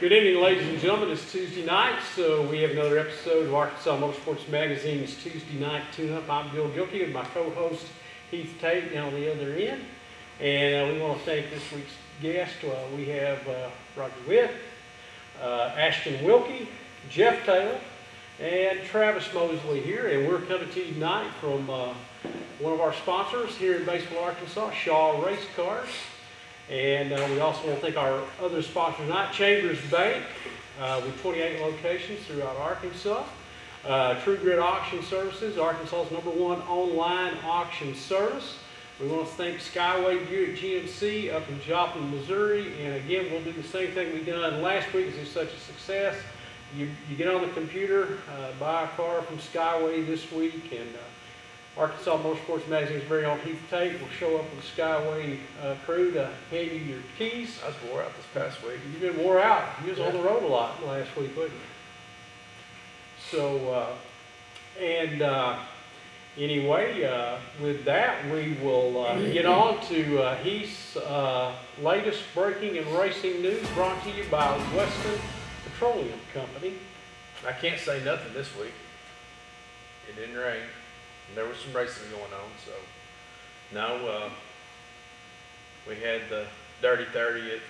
Good evening, ladies and gentlemen. It's Tuesday night, so we have another episode of Arkansas Motorsports Magazine's Tuesday Night Tune-Up. I'm Bill Gilkey with my co-host Heath Tate down on the other end. And we want to thank this week's guest. We have Roger Witt, Ashton Wilkie, Jeff Taylor, and Travis Mosley here. And we're coming to you tonight from one of our sponsors here in Batesville, Arkansas, Shaw Race Cars. And we also want to thank our other sponsors tonight, Chambers Bank, with 28 locations throughout Arkansas. True Grid Auction Services, Arkansas's #1 online auction service. We want to thank Skyway Buick GMC up in Joplin, Missouri. And again, we'll do the same thing we done last week because it's such a success. You get on the computer, buy a car from Skyway this week, and Arkansas Motorsports Magazine's very own Heath Tate will show up with the Skyway crew to hand you your keys. I was wore out this past week. You've been wore out. You was on the road a lot last week, wasn't you? So, anyway, with that, we will get on to Heath's latest breaking and racing news brought to you by Western Petroleum Company. I can't say nothing this week. It didn't rain. There was some racing going on, so no, we had the Dirty 30 at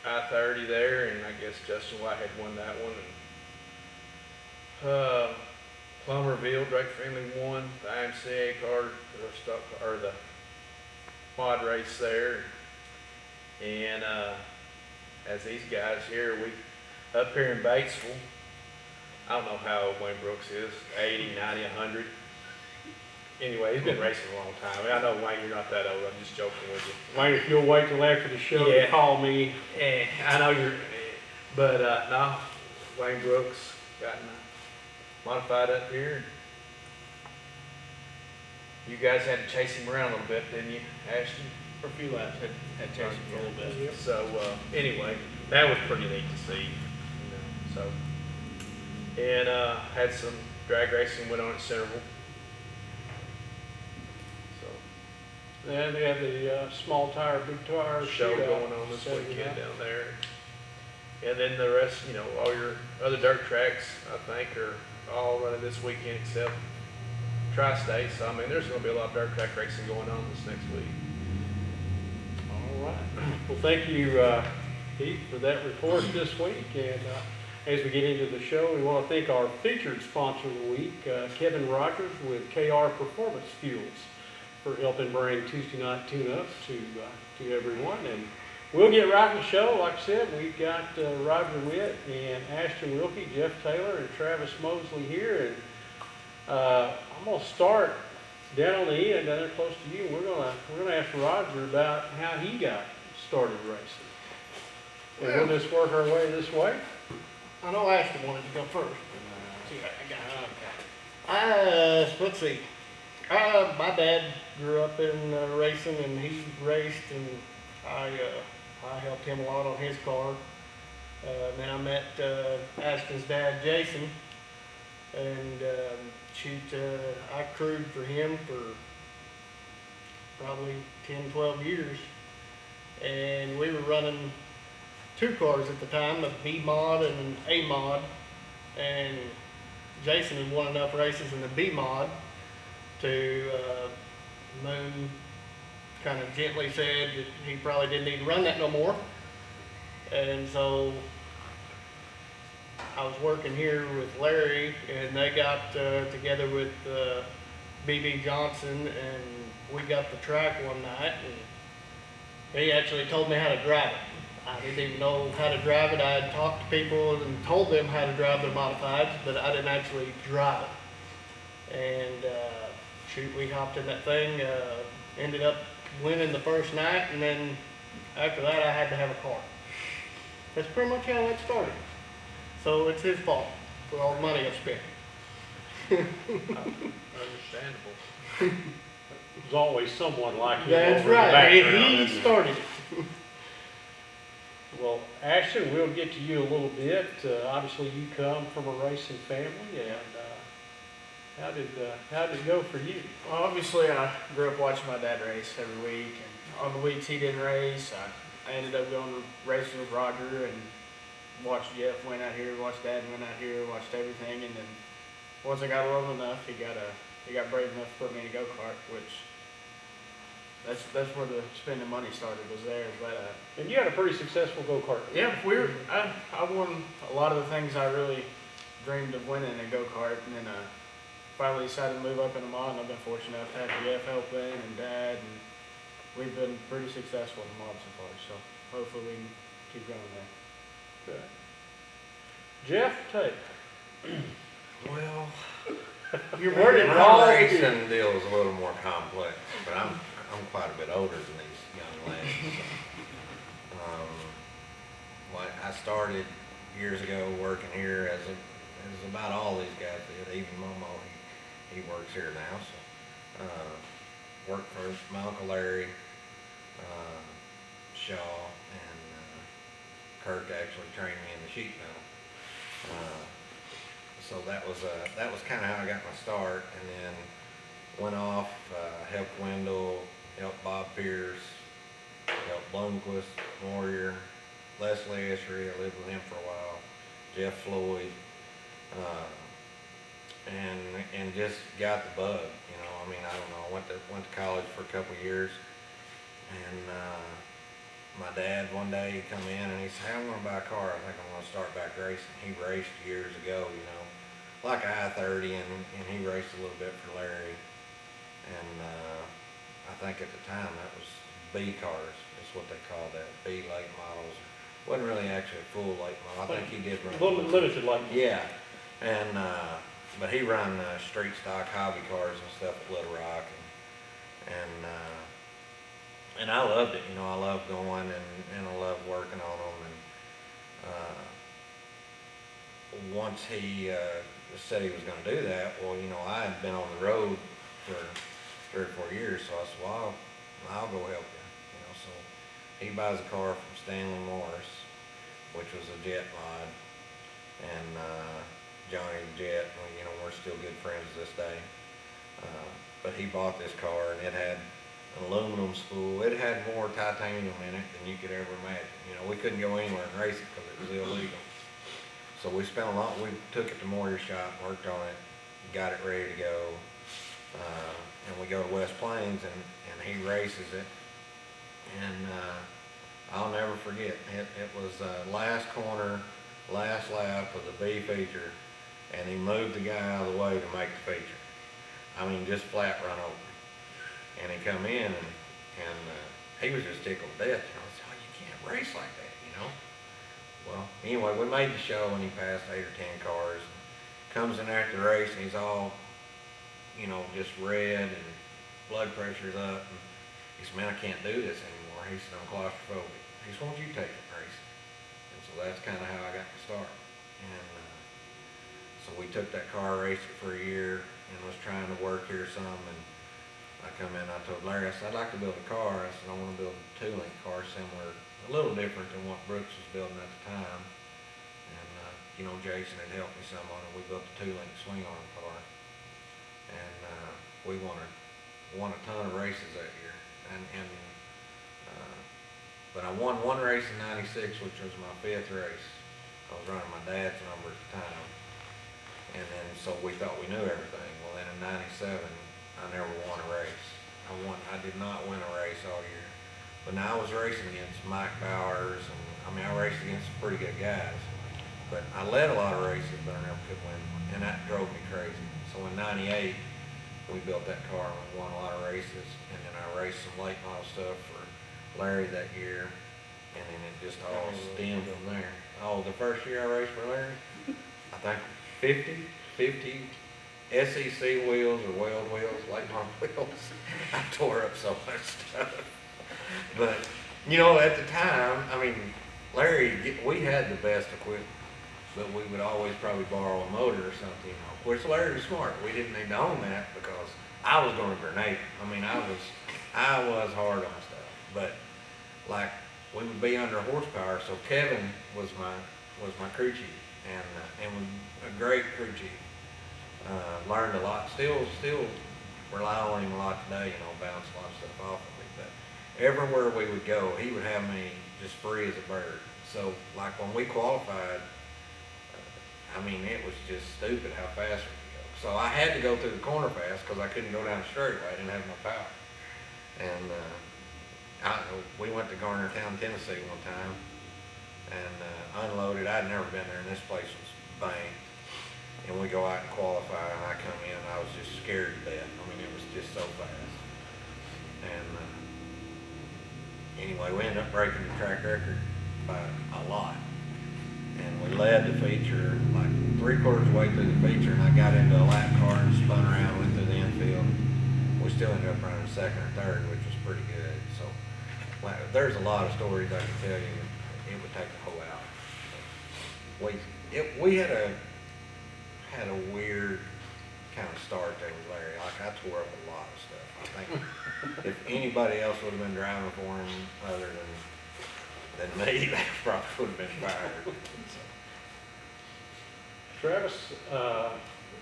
I-30 there, and I guess Justin White had won that one. And Plummerville, Drake Finley won the IMCA car, or the quad race there. And as these guys here, we up here in Batesville, I don't know how old Wayne Brooks is, 80, 90, 100. Anyway, he's been racing a long time. I know, Wayne, you're not that old. I'm just joking with you. Wayne, if you'll wait till after the show to call me. I know you're, but no, Wayne Brooks got modified up here. You guys had to chase him around a little bit, didn't you, Ashton? For a few laps, had chased him for a little bit. So anyway, that was pretty neat to see. So, and had some drag racing went on at Centerville. And they have the small tire, big tire show going on this weekend down there. And then the rest, all your other dirt tracks, I think, are all running this weekend except Tri-State. So, I mean, there's going to be a lot of dirt track racing going on this next week. All right. Well, thank you, Heath, for that report this week. And as we get into the show, we want to thank our featured sponsor of the week, Kevin Rogers with KR Performance Fuels, for helping bring Tuesday Night Tune-Up to everyone. And we'll get right in the show. Like I said, we've got Roger Witt and Ashton Wilkie, Jeff Taylor, and Travis Mosley here. And I'm going to start down on the end, down there close to you. We're going to ask Roger about how he got started racing. And we'll just work our way this way. I know Ashton wanted to go first. I got you. Let's see. My dad grew up in racing, and he raced, and I helped him a lot on his car. Then I met Ashton's dad, Jason, and I crewed for him for probably 10, 12 years. And we were running two cars at the time, a B mod and an A mod. And Jason had won enough races in the B mod to Moon kind of gently said that he probably didn't need to run that no more. And so I was working here with Larry, and they got together with B.B. Johnson, and we got the track one night, and he actually told me how to drive it. I didn't even know how to drive it. I had talked to people and told them how to drive their modifieds, but I didn't actually drive it. And shoot, we hopped in that thing, ended up winning the first night, and then after that I had to have a car. That's pretty much how that started. So it's his fault for all the money I spent. Understandable. There's always someone like him. That's over in the right. background, He started it. Well, Ashton, we'll get to you a little bit. Obviously, you come from a racing family, and how did it go for you? Well, obviously, I grew up watching my dad race every week, and on the weeks he didn't race, I ended up going racing with Roger, and watched Jeff win out here, watched Dad win out here, watched everything, and then once I got old enough, he got brave enough to put me in a go-kart, which that's where the spending money started, was there. But And you had a pretty successful go-kart. yeah, I won a lot of the things I really dreamed of winning in a go-kart, and then finally decided to move up in a mod, and I've been fortunate enough to have Jeff helping and Dad, and we've been pretty successful in the mod so far, so hopefully we can keep going there. Good. Jeff, Tate. Well, You're worded my wrong. racing deal is a little more complex, but I'm quite a bit older than these young lads. Like I started years ago working here as about all these guys did. Even Momo, he works here now. So worked for my Uncle Larry, Shaw, and Kirk actually trained me in the sheet metal. So that was kind of how I got my start, and then went off, helped Wendell, helped Bob Pierce, helped Blomquist, Warrior, Leslie Essery, I lived with him for a while, Jeff Floyd, and just got the bug, you know. I mean, I don't know, I went to college for a couple of years, and my dad one day he come in and he said, "Hey, I'm gonna buy a car, I think I'm gonna start back racing." He raced years ago, you know, like I-30, and he raced a little bit for Larry, and I think at the time that was B cars, is what they called that, B late models. Wasn't really actually a full late model. I think he did run Limited like. yeah, and but he run street stock hobby cars and stuff at Little Rock, and I loved it. You know, I loved going and I loved working on them. And once he said he was going to do that, well, you know, I had been on the road for 3 or 4 years, so I said, well, I'll go help you. You know, so he buys a car from Stanley Morris, which was a jet mod, and Johnny the Jet, well, you know, we're still good friends to this day. But he bought this car, and it had an aluminum spool. It had more titanium in it than you could ever imagine. You know, we couldn't go anywhere and race it because it was illegal. So we spent a lot. We took it to Moyer's shop, worked on it, got it ready to go, and we go to West Plains, and he races it, and I'll never forget. It was last corner, last lap of the B feature, and he moved the guy out of the way to make the feature. I mean, just flat run over. And he come in, and he was just tickled to death. You know, I said, "Oh, you can't race like that, you know." Well, anyway, we made the show, and he passed 8 or 10 cars. Comes in after the race, and he's all, you know, just red, and blood pressure's up. And he said, "Man, I can't do this anymore." He said, "I'm claustrophobic." He said, "Why don't you take it racing?" And so that's kind of how I got to start. And so we took that car, raced it for a year, and was trying to work here some. And I come in, I told Larry, I said, "I'd like to build a car." I said, "I want to build a 2-link car similar, a little different than what Brooks was building at the time." And, you know, Jason had helped me some on it. We built a 2-link swing arm car. And we won a ton of races that year. But I won one race in '96, which was my 5th race. I was running my dad's number at the time. And then, so we thought we knew everything. Well, then in '97, I never won a race. I did not win a race all year. But now I was racing against Mike Bowers, and I mean, I raced against some pretty good guys. But I led a lot of races, but I never could win one, and that drove me crazy. So in '98, we built that car and we won a lot of races, and then I raced some late model stuff for Larry that year, and then it just all stemmed from there. Oh, the first year I raced for Larry, I think 50 SEC wheels or weld wheels, late model wheels. I tore up so much stuff. But, you know, at the time, I mean, Larry, we had the best equipment, but we would always probably borrow a motor or something, you know. Of course, Larry was smart. We didn't need to own that because I was going to grenade. I mean, I was hard on stuff, but like we would be under horsepower. So Kevin was my crew chief, and was a great crew chief. Learned a lot. Still rely on him a lot today. You know, bounce a lot of stuff off of me. But everywhere we would go, he would have me just free as a bird. So like when we qualified, I mean, it was just stupid how fast we could go. So I had to go through the corner fast because I couldn't go down the straightaway. I didn't have no power. And we went to Garnertown, Tennessee one time and unloaded. I'd never been there, and this place was banked. And we go out and qualify, and I come in, and I was just scared to death. I mean, it was just so fast. And anyway, we ended up breaking the track record by a lot. And we led the feature like 3/4 way through the feature, and I got into a lap car and spun around, went through the infield. We still ended up running second or third, which was pretty good. So there's a lot of stories I can tell you. It would take a whole hour. We had a weird kind of start there with Larry. Like I tore up a lot of stuff. I think if anybody else would have been driving for him other than me, they probably would have been fired. So. Travis,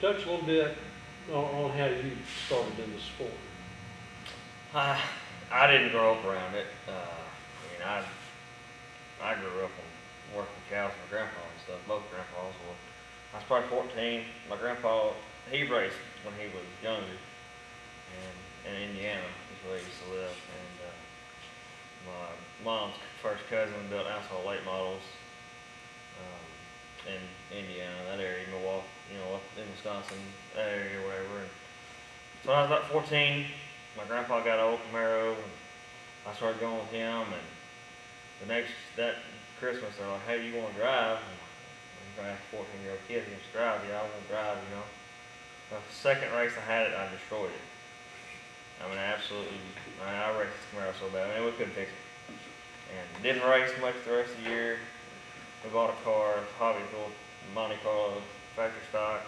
touch a little bit on how you started in the sport. I didn't grow up around it. I grew up on working cows with my grandpa and stuff, both grandpas. Well, I was probably 14. My grandpa, he raced when he was younger, and in Indiana is where he used to live. And my mom's first cousin built household late models in Indiana, that area, Milwaukee, up in Wisconsin, that area, wherever. And so when I was about 14, my grandpa got an old Camaro, and I started going with him. And that Christmas, they're like, "Hey, you want to drive?" And I asked a 14-year-old kid, "He wants to drive." "Yeah, I want to drive." The second race I had it, I destroyed it. I mean, I raced this Camaro so bad. I mean, we couldn't fix it. And didn't race much the rest of the year. We bought a car, hobby little Monte Carlo factory stock,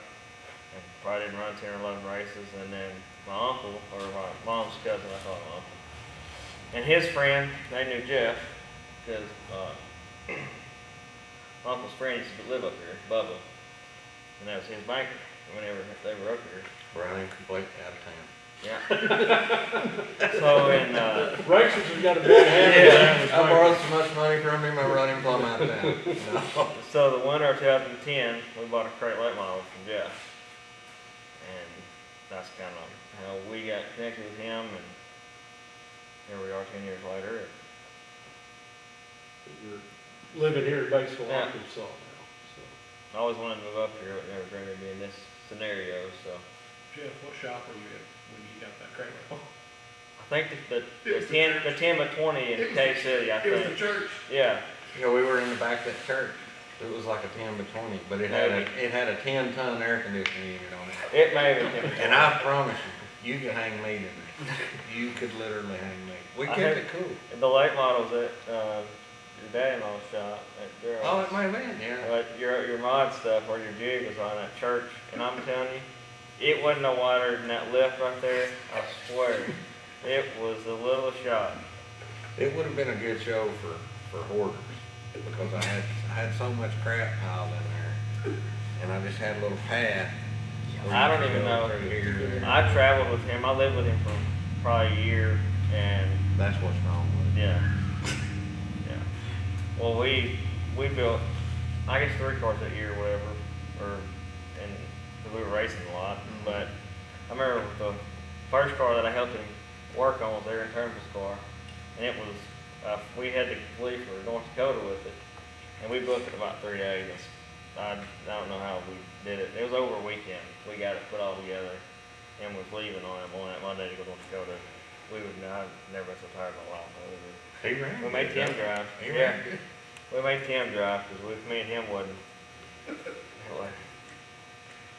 and probably didn't run 10 or 11 races. And then my uncle, or my mom's cousin, I call him uncle, and his friend, they knew Jeff, because my uncle's friend used to live up here, Bubba, and that was his banker whenever they were up here. Running completely out of town. Yeah. So in Racers have got a bad habit. I borrowed so much money from him, I run him plumb out of town. No. So the winter of 2010, we bought a crate late model from Jeff, and that's kind of how we got connected with him, and here we are 10 years later. You're living here in Batesville, Yeah. Arkansas now. I always wanted to move up here, but never dreamed it'd be in this scenario. So Jeff, what shop were you at when you got that crate? I think the 10 by 20 in Cave City. I It was the think. church. Yeah. We were in the back of that church. It was like a 10 by 20, but it had a 10-ton air conditioning unit on it. It may have been 10 by 20. And I promise you, you could hang meat in there. You could literally hang meat. We I kept had- it cool. The late models at your dad-in-law's shop at Gerald's. Oh, it might have been, yeah. But your mod stuff or your jig was on that church, and I'm telling you, it wasn't no wider than that lift right there. I swear, it was the littlest shop. It would have been a good show for hoarders because I had so much crap piled in there, and I just had a little pad. I don't even know. I traveled with him. I lived with him for probably a year, and That's what's wrong with it. yeah. Well, we built, I guess 3 cars that year, or whatever, and cause we were racing a lot. But I remember the first car that I helped him work on was Aaron Turnbull's car, and it was we had to leave for North Dakota with it, and we booked it about 3 days. I don't know how we did it. It was over a weekend. We got it put all together, and was leaving on that Monday to go to North Dakota. I've never been so tired in my life. He ran. We made Tim drive. He Yeah. ran good. We made Tim drive because me and him wasn't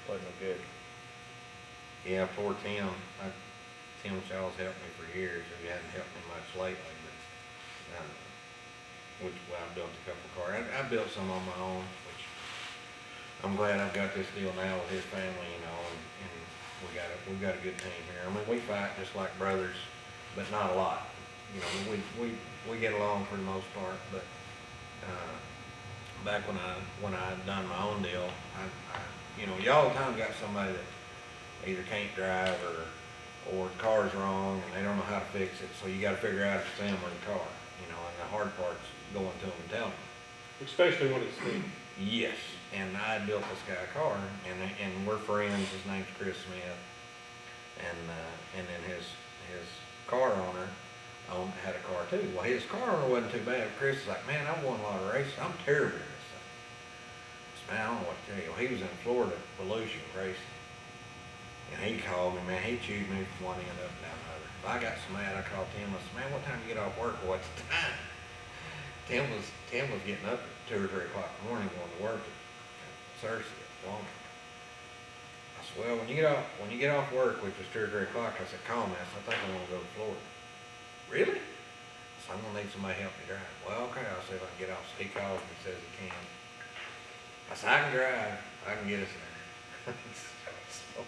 no good. Yeah, poor Tim. Tim Shaw's helped me for years. He hasn't helped me much lately, but I've built a couple cars. I built some on my own, which I'm glad I've got this deal now with his family, and we've got a good team here. I mean, we fight just like brothers, but not a lot. We get along for the most part, but back when I had done my own deal, you all the time got somebody that either can't drive or the car's wrong and they don't know how to fix it, so you got to figure out if it's them or the car, and the hard part's going to them and telling them. especially when it's thick. Yes, and I built this guy a car, and we're friends. His name's Chris Smith, and then his car owner had a car too. Well, his car owner wasn't too bad. Chris is like, man, I've won a lot of races. I'm terrible at this thing. I said, man, I don't know what to tell you. Well, he was in Florida, Volusia racing, and he called me, man. He chewed me from one end up and down the other. I got so mad, I called Tim. I said, man, what time you get off work? What's the time? Tim was getting up at 2 or 3 o'clock in the morning going to work at Cersei at Walmart. I said, well, when you get off work, which was 2 or 3 o'clock, I said, call me. I said, I think I want to go to Florida. Really? I said, I'm gonna need somebody to help me drive. Well, okay, I'll see if I can get off. So he calls me, says he can. I said, I can drive. I can get us there. So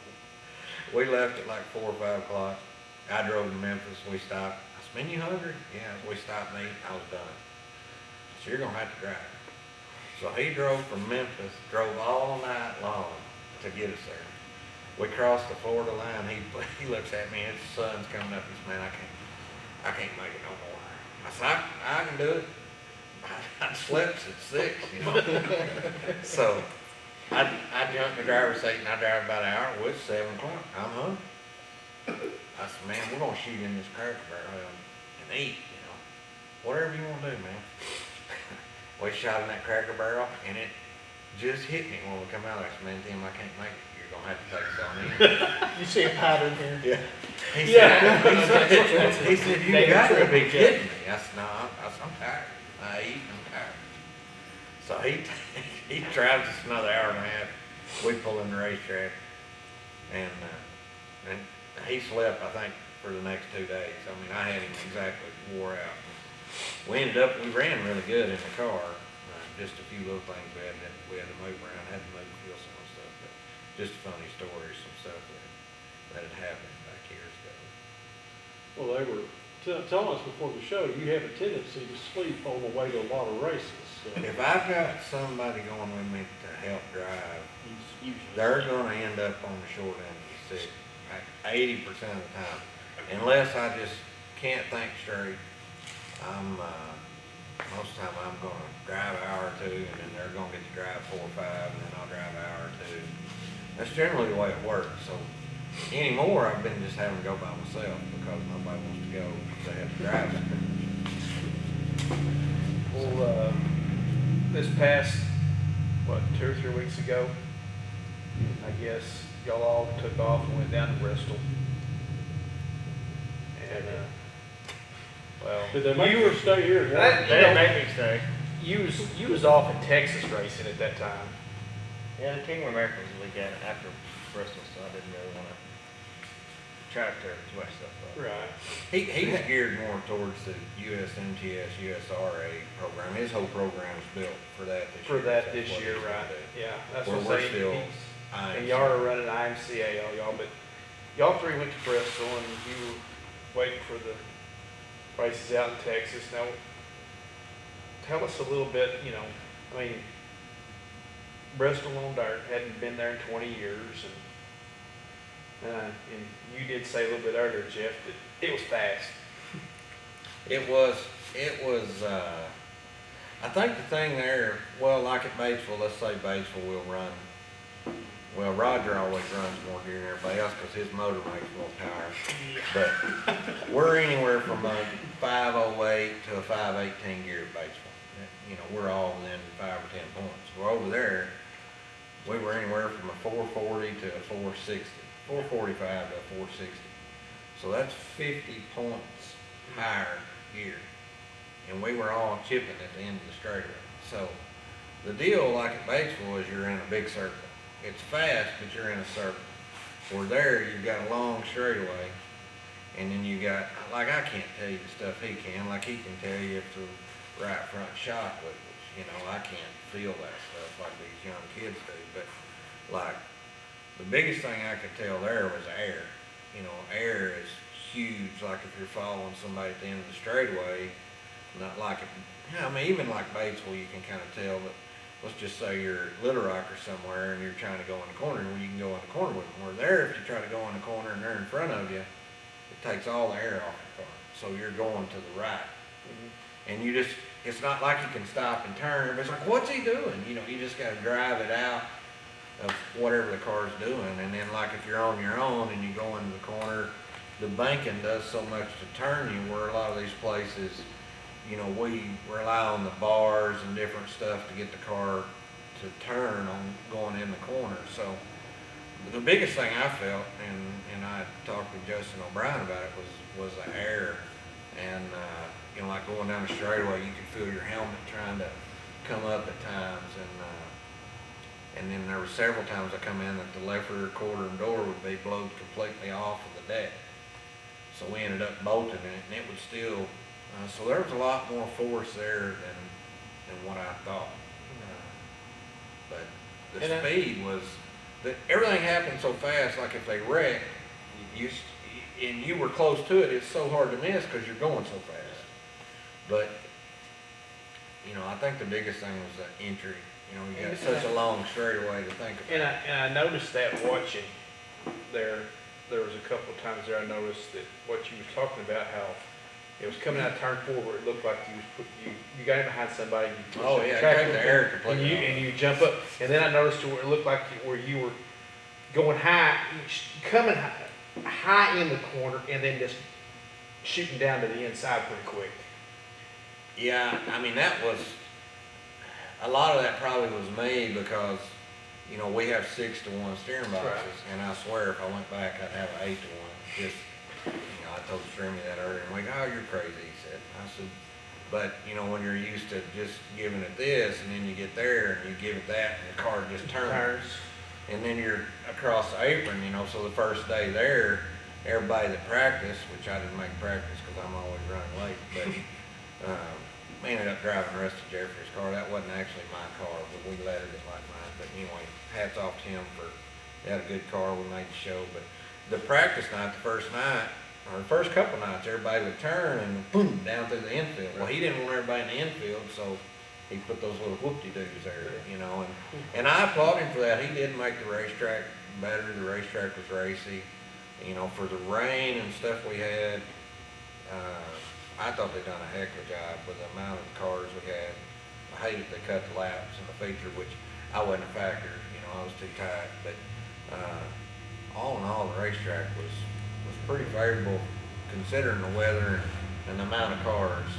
we left at like 4 or 5 o'clock. I drove to Memphis. We stopped. I said, man, you hungry? Yeah. We stopped and ate. I was done. So you're gonna have to drive. So he drove from Memphis, drove all night long to get us there. We crossed the Florida line. He looks at me. His sun's coming up. He says, man, I can't make it no more. I said, I can do it. I slept at 6, you know. So I jumped in the driver's seat and I drive about an hour. Well, it's 7 o'clock. I'm hungry. I said, man, we're gonna shoot in this Cracker Barrel and eat, you know. Whatever you wanna do, man. We shot in that Cracker Barrel and it just hit me when we come out. I said, man, Tim, I can't make it. You're gonna have to take us on in. You see a pattern here? Yeah. Yeah. He said, you got to be kidding me. I said, no, I'm tired. I eat, I'm tired. So he drives us another hour and a half. We pull in the racetrack, and he slept, I think, for the next 2 days. I mean, I had him exactly wore out. We ran really good in the car. Just a few little things we had to move around, had to move fuel some stuff, but just funny stories, some stuff that had happened back years ago. Well, they were telling us before the show, you have a tendency to sleep on the way to a lot of races. So. If I've got somebody going with me to help drive, they're gonna end up on the short end of the stick, 80% of the time. Unless I just can't think straight, most of the time I'm gonna drive an hour or two, and then they're gonna get to drive 4 or 5, and then I'll drive an hour or two. That's generally the way it works. So anymore, I've been just having to go by myself because nobody wants to go. They have to drive. Well, this past, 2 or 3 weeks ago, I guess y'all all took off and went down to Bristol. And, well, Did they make you stay here? That- They didn't make me stay. you was off in Texas racing at that time. Yeah, the King of America was the weekend after Bristol, so I didn't really want to try to tear too much stuff up. Right. He's geared more towards the USMTS, USRA program. His whole program's built for that this year. That's what he's gonna right? do. Yeah, that's Where what we're I'm saying. still He's- And IMC. y'all are running IMCA, y'all, but y'all 3 went to Bristol and you were waiting for the races out in Texas. Now, tell us a little bit, I mean, Bristol on dirt, hadn't been there in 20 years, and you did say a little bit earlier, Jeff, that it was fast. It was, I think the thing there, well, like at Batesville, let's say Batesville will run, well, Roger always runs more gear than everybody else because his motor makes more power. But we're anywhere from a 508 to a 518 gear at Batesville. We're all within 5 or 10 points. Well, over there, we were anywhere from a 440 to a 460, 445 to a 460. So that's 50 points higher gear. And we were all chipping at the end of the straightaway. So the deal, like at Batesville, is you're in a big circle. It's fast, but you're in a circle. Where there, you've got a long straightaway, and then you got, like I can't tell you the stuff he can, like he can tell you if the right front shock was, I can't feel that stuff like these young kids do, but like, the biggest thing I could tell there was air. Air is huge, like if you're following somebody at the end of the straightaway, not like it, even like Batesville, you can kind of tell, but let's just say you're at Little Rock or somewhere and you're trying to go in the corner, well, you can go in the corner with them. Where there, if you try to go in the corner and they're in front of you, it takes all the air off the car. So you're going to the right. And you just, it's not like you can stop and turn. Everybody's like, what's he doing? You know, you just gotta drive it out of whatever the car's doing. And then like if you're on your own and you go into the corner, the banking does so much to turn you, where a lot of these places, you know, we rely on the bars and different stuff to get the car to turn on going in the corner. So the biggest thing I felt, and I talked with Justin O'Brien about it, was the air. And, you know, like going down the straightaway, you could feel your helmet trying to come up at times. And then there were several times I come in that the left rear quarter and door would be blowed completely off of the deck. So we ended up bolting it, and it would still, so there was a lot more force there than what I thought. But the And speed was, everything happened so fast, like if they wrecked, and you were close to it, it's so hard to miss because you're going so fast. But, you know, I think the biggest thing was the entry. You know, you got such a long straightaway to think about. And I noticed that watching there was a couple of times there I noticed that what you was talking about, how it was coming out of turn 4 where it looked like you got in behind somebody, you pushed Oh, the yeah, track it cut the air completely off. and you jump up, and then I noticed where it looked like where you were going high, coming high in the corner, and then just shooting down to the inside pretty quick. Yeah, I mean, a lot of that probably was me because, you know, we have 6-to-1 steering boxes, Right. and I swear if I went back, I'd have an 8-to-1. Just, you know, I told Strimmy that earlier, and we go, oh, you're crazy, he said. I said, but, you know, when you're used to just giving it this, and then you get there, and you give it that, and the car just turns. And then you're across the apron, you know, so the first day there, everybody that practiced, which I didn't make practice because I'm always running late, but we ended up driving the rest of Jeffrey's car. That wasn't actually my car, but we lettered it like mine. But anyway, hats off to him for, he had a good car, we made the show. But the practice night, the first night, or the first couple nights, everybody would turn and boom, down through the infield. Well, he didn't want everybody in the infield, so he put those little whoop-de-doos there, you know, and I applaud him for that. He did make the racetrack better. The racetrack was racy, you know, for the rain and stuff we had. I thought they done a heck of a job with the amount of cars we had. I hated they cut the laps and the feature, which I wasn't a factor, you know, I was too tight. But all in all, the racetrack was pretty favorable considering the weather and the amount of cars.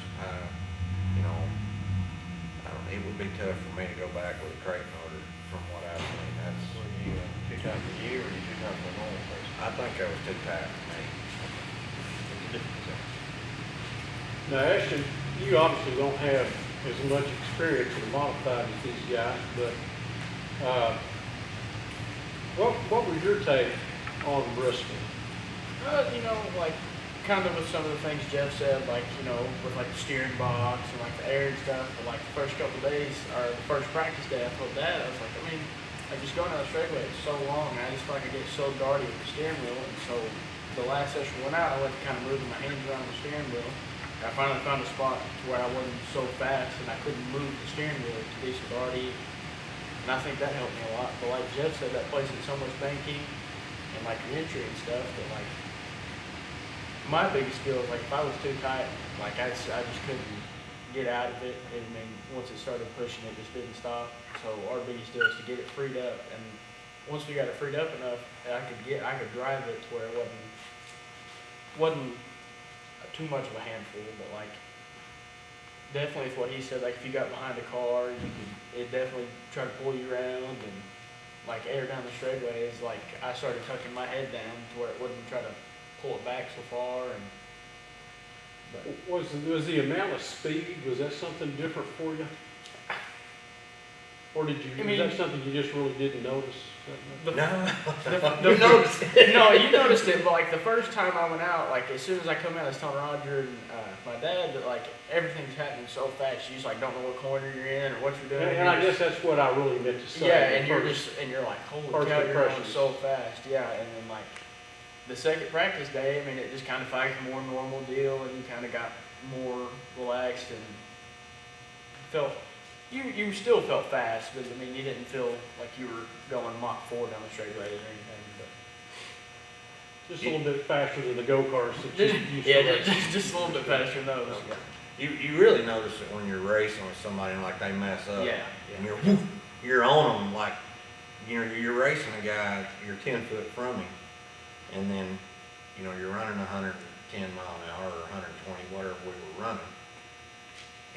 You know, it would be tough for me to go back with a crate motor from what I've seen. That's, Were you too tight for you, or you too tight for the normal person? I think that was too tight for me. It's a difference there. Now, Ashton, you obviously don't have as much experience in modified as these guys, but, what was your take on Bristol? You know, like, kind of with some of the things Jeff said, like, you know, with like the steering box and like the air and stuff, but like the first couple of days, or the first practice day, I told Dad, I was like, I mean, like just going down the straightaway, it's so long, and I just feel like I get so darty with the steering wheel, and so the last session went out, I went to kind of moving my hands around the steering wheel, and I finally found a spot to where I wasn't so fast, and I couldn't move the steering wheel to be so darty, and I think that helped me a lot, but like Jeff said, that place is so much banking, and like the entry and stuff, that like, my biggest skill is like if I was too tight, like I just couldn't get out of it. And then once it started pushing, it just didn't stop. So our biggest deal is to get it freed up. And once we got it freed up enough, I could drive it to where it wasn't too much of a handful. But like definitely with what he said, like if you got behind a car, it definitely try to pull you around, and like air down the straightaways. Like I started tucking my head down to where it wouldn't try to pull it back so far, and Was the amount of speed, was that something different for you? Or was that something you just really didn't notice? You noticed it. No, you noticed it, but like the first time I went out, like as soon as I come out, I was telling Roger and my dad that like everything's happening so fast, you just like don't know what corner you're in or what you're doing. And I guess that's what I really meant to say. Yeah, and you're like, holy first cow, you're going impressions. so fast. Yeah, and then like the second practice day, I mean, it just kind of felt like a more normal deal, and you kind of got more relaxed and felt, you still felt fast, but I mean, you didn't feel like you were going Mach 4 down the straightaway or anything. But Just a little bit faster than the go-karts that you used to yeah, race. just a little bit faster than those. you really notice it when you're racing with somebody and like they mess up. Yeah, And you're on them like, you're racing a guy, you're 10 foot from him, and then, you're running 110 mile an hour or 120, whatever we were running.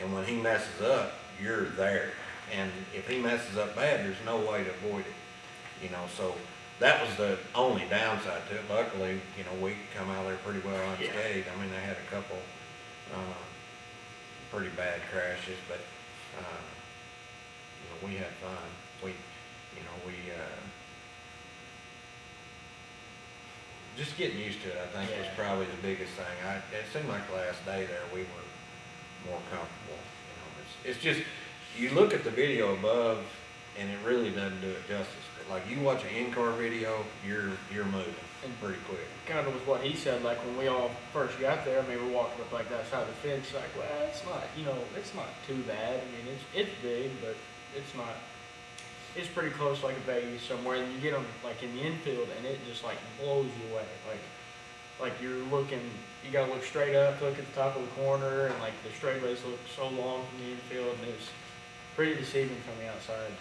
And when he messes up, you're there. And if he messes up bad, there's no way to avoid it. So that was the only downside to it. Luckily, we come out there pretty well unscathed. I mean, they had a couple pretty bad crashes, but we had fun. We just getting used to it, I think, was probably the biggest thing. It seemed like the last day there we were more comfortable. It's just, you look at the video above and it really doesn't do it justice. But like you watch an in-car video, you're moving pretty quick. kind of was what he said, like when we all first got there, I mean, we walked up like that side of the fence, like, well, it's not, it's not too bad. I mean, it's big, but it's pretty close, like a Vegas somewhere, and you get them like in the infield, and it just like blows you away. Like you're looking, you gotta look straight up, look at the top of the corner, and like the straightaways look so long from the infield, and it's pretty deceiving from the outside.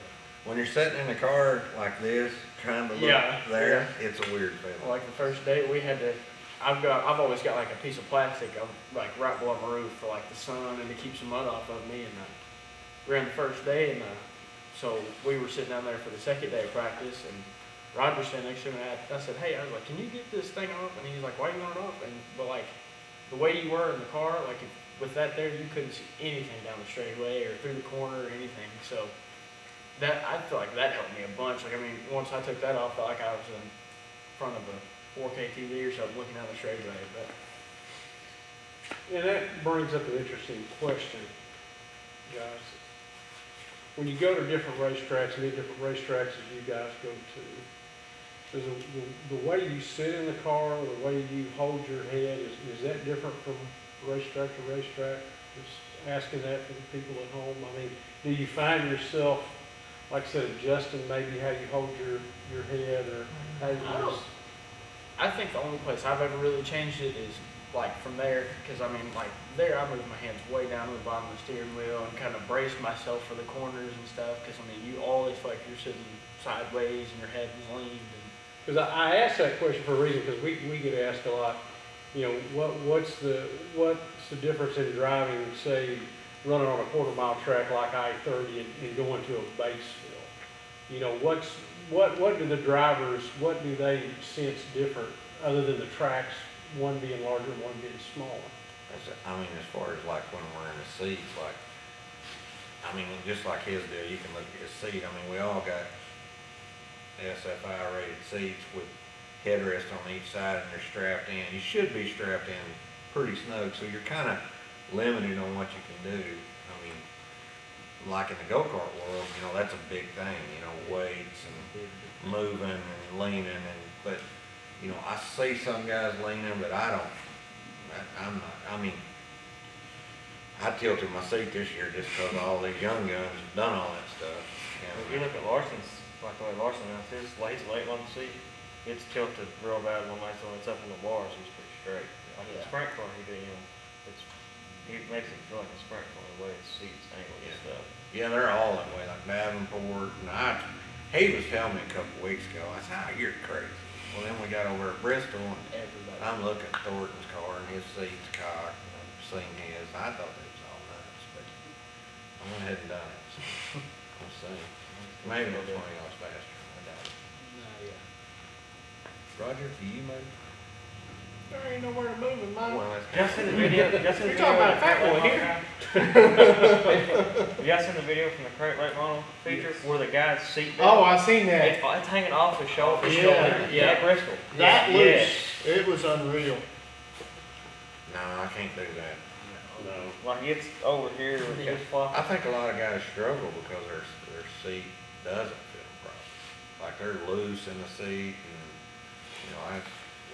When you're sitting in the car like this, trying to look there, it's a weird feeling. Like the first day, we had to. I've always got like a piece of plastic, like right below my roof for like the sun and to keep some mud off of me. And we ran the first day, and so we were sitting down there for the second day of practice, and Roger was standing next to me. And I said, "Hey," I was like, "Can you get this thing off?" And he's like, "Why do you want it off?" But like the way you were in the car, like with that there, you couldn't see anything down the straightaway or through the corner or anything. So. I feel like that helped me a bunch. Like, I mean, once I took that off, I felt like I was in front of a 4K TV or something looking down the straightaway. But And that brings up an interesting question, guys. When you go to different racetracks, many different racetracks as you guys go to, does the way you sit in the car, or the way you hold your head, is that different from racetrack to racetrack? Just asking that for the people at home. I mean, do you find yourself, like I said, adjusting maybe how you hold your head, or how you just... I think the only place I've ever really changed it is like from there, because I mean, like there, I move my hands way down to the bottom of the steering wheel and kind of brace myself for the corners and stuff. Because I mean, you always feel like you're sitting sideways and your head is leaned. Because I asked that question for a reason, because we get asked a lot, what's the difference in driving, say, running on a quarter-mile track like I-30 and going to a base field? What do the drivers, what do they sense different, other than the tracks, one being larger and one being smaller? As far as like when we're in the seats, like, just like his deal, you can look at his seat. We all got SFI rated seats with headrest on each side, and they're strapped in. You should be strapped in pretty snug, so you're kind of limited on what you can do. Like in the go-kart world, that's a big thing, weights and moving and leaning, but I see some guys leaning, but I'm not. I tilted my seat this year just because all these young guns have done all that stuff. If you look at Larson's, like the way Larson has his late on the seat, it's tilted real bad one night, so when it's up in the bars, he's pretty straight. Like the sprint car, he makes it feel like a sprint car, the way his seat's angled and stuff. Yeah, they're all that way, like Davenport, and he was telling me a couple weeks ago, I said, you're crazy. Well, then we got over at Bristol, and I'm looking at Thornton's car, and his seat's cocked, and I'm seeing his. I thought it was all nuts, but I went ahead and done it, so we'll see. Maybe it's 20 yards faster. I doubt it. Roger, do you move? there ain't nowhere to move in mine. Well, Y'all seen the video? You're talking about a fat boy here. Y'all seen the video from the crate late model feature where the guy's seat belt? Oh, I seen that. It's hanging off his shoulder. Yeah. At Bristol. That loose. Yes. It was unreal. No, I can't do that. No. Like it's over here, it's flopping. I think a lot of guys struggle because their seat doesn't fit them properly. Like they're loose in the seat,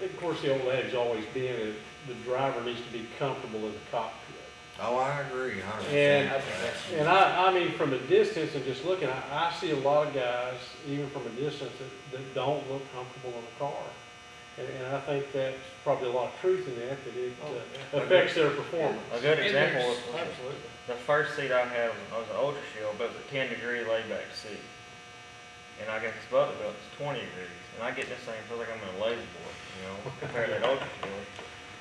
and Of course, the old adage always been that the driver needs to be comfortable in the cockpit. Oh, I agree, 100%. And I mean, from a distance and just looking, I see a lot of guys, even from a distance, that don't look comfortable in the car. And I think that's probably a lot of truth in that, that it Oh, yeah. affects their performance. A good And example there's- was Absolutely. the first seat I had was an Ultra Shield, but it was a 10-degree layback seat. And I got this Butler belt, it's 20 degrees. And I get this thing, feels like I'm in a lazy boy, you know, compared to that Ultra Shield.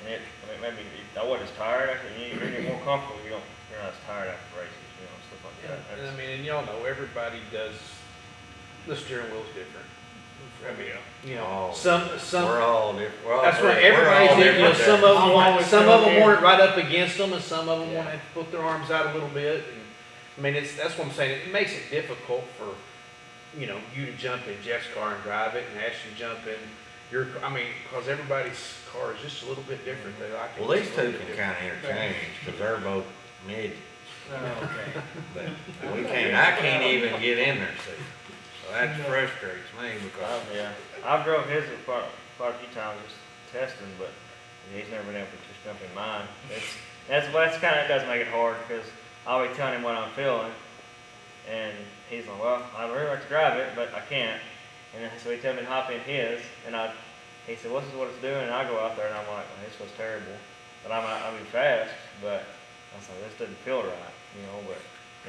And maybe I wasn't as tired. Actually, you get more comfortable. You're not as tired after races, you know, stuff like that. And I mean, and y'all know, everybody does, the steering wheel's different. I mean, you know, Oh, some, We're all different. We're all that's right, different. We're all everybody's, you know, different some there. of them I'm want, always some of down them here. want it right up against them, and some of them Yeah. want to put their arms out a little bit, and, I mean, that's what I'm saying, it makes it difficult for, you know, you to jump in Jeff's car and drive it, and Ashley jump in your, I mean, cause everybody's car is just a little bit different, they like it. Well, these just a two little bit can different. kinda interchange, cause they're both midgets, Okay. but we can't, I can't even get in their seat. So that frustrates me because, Yeah, I've drove his quite a few times just testing, but he's never been able to just jump in mine. That's kind of does make it hard because I'll be telling him what I'm feeling, and he's like, "Well, I'd really like to drive it, but I can't." And then, so he told me to hop in his, and he said, "Well, this is what it's doing," and I go out there and I'm like, well, "This was terrible," but I'll be fast, but I was like, "This doesn't feel right," you know. But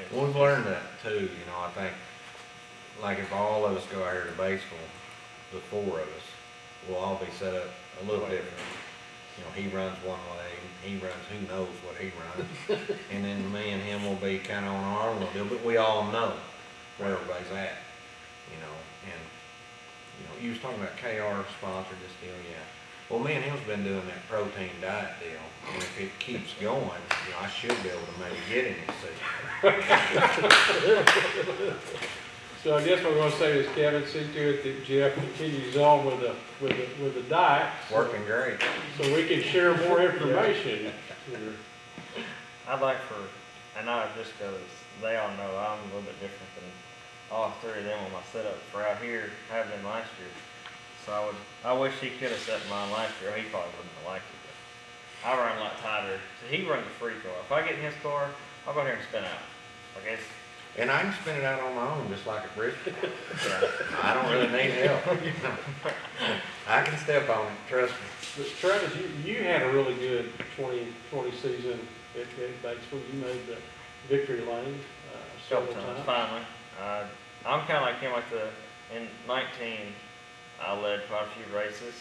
it's- we've learned that too, you know, I think, like if all of us go out here to Batesville, the four of us, we'll all be set up a little different. You know, he runs one way, he runs, who knows what he runs, and then me and him will be kinda on our own little deal, but we all know where everybody's at, you know, and, you know, you was talking about KR sponsored this deal, yeah. Well, me and him's been doing that protein diet deal, and if it keeps going, you know, I should be able to maybe get him to see. So I guess what we're gonna say is, Kevin, see to it that Jeff continues on with the diet. Working great. So we can share more information. I'd like for, and not just because they all know I'm a little bit different than all three of them on my setup for out here, having them last year. So I wish he could have set mine last year, he probably wouldn't have liked it. But I run a lot tighter. So he runs a free car. If I get in his car, I'll go here and spin out. I guess, And I can spin it out on my own, just like a brisket. yeah. I don't really need help. I can step on it, trust me. But Travis, you had a really good 2020 season at Batesville. You made the victory lane Couple several times, times. finally. I'm kind of like him, in 19, I led quite a few races.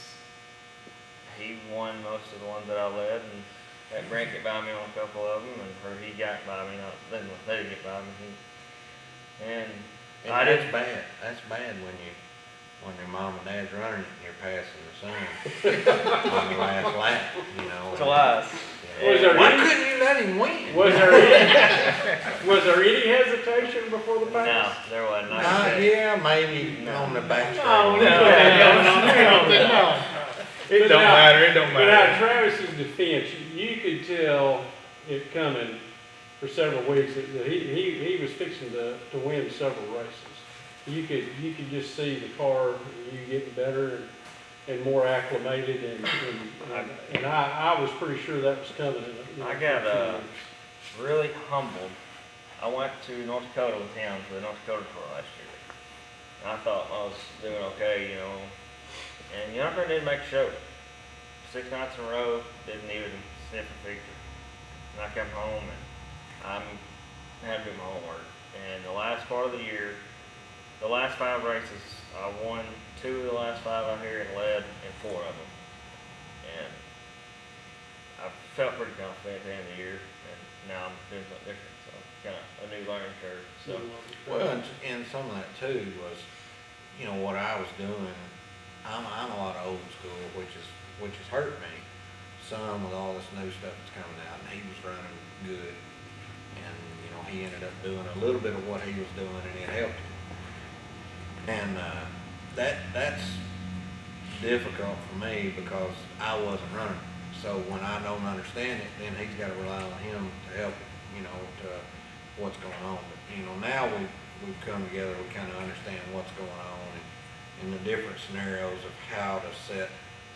He won most of the ones that I led, and that Brent get by me on a couple of them, or he got by me, they didn't get by me. And And I that's didn't, bad. That's bad when your mom and dad's running it and you're passing the sun on the last lap, you know. it's a lie. Yeah. Was there Why any- couldn't you let him win? Was there any hesitation before the No, pass? there wasn't. Like I Not, said. yeah, maybe No. on the back straight. No, no, No. It But don't now- matter, it don't But out of matter. Travis's defense, you could tell it coming for several weeks that he was fixing to win several races. You could just see the car, you getting better and more acclimated and I was pretty sure that was coming. I got, really humbled. I went to North Dakota with him for the North Dakota tour last year. And I thought I was doing okay, you know. And the Unicorn didn't make a show. 6 nights in a row, didn't even sniff a feature. And I come home and had to do my homework. And the last part of the year, the last 5 races, I won 2 of the last 5 out here and led in 4 of them. And I felt pretty confident at the end of the year, and now I'm doing something different, so kind of a new learning curve. So Well, and some of that too was, you know, what I was doing. I'm a lot of old school, which has hurt me some with all this new stuff that's coming out, and he was running good, and you know he ended up doing a little bit of what he was doing, and it helped him. And that's difficult for me because I wasn't running. So when I don't understand it, then he's got to rely on him to help, you know, to what's going on. But you know, now we've come together, we kind of understand what's going on and the different scenarios of how to set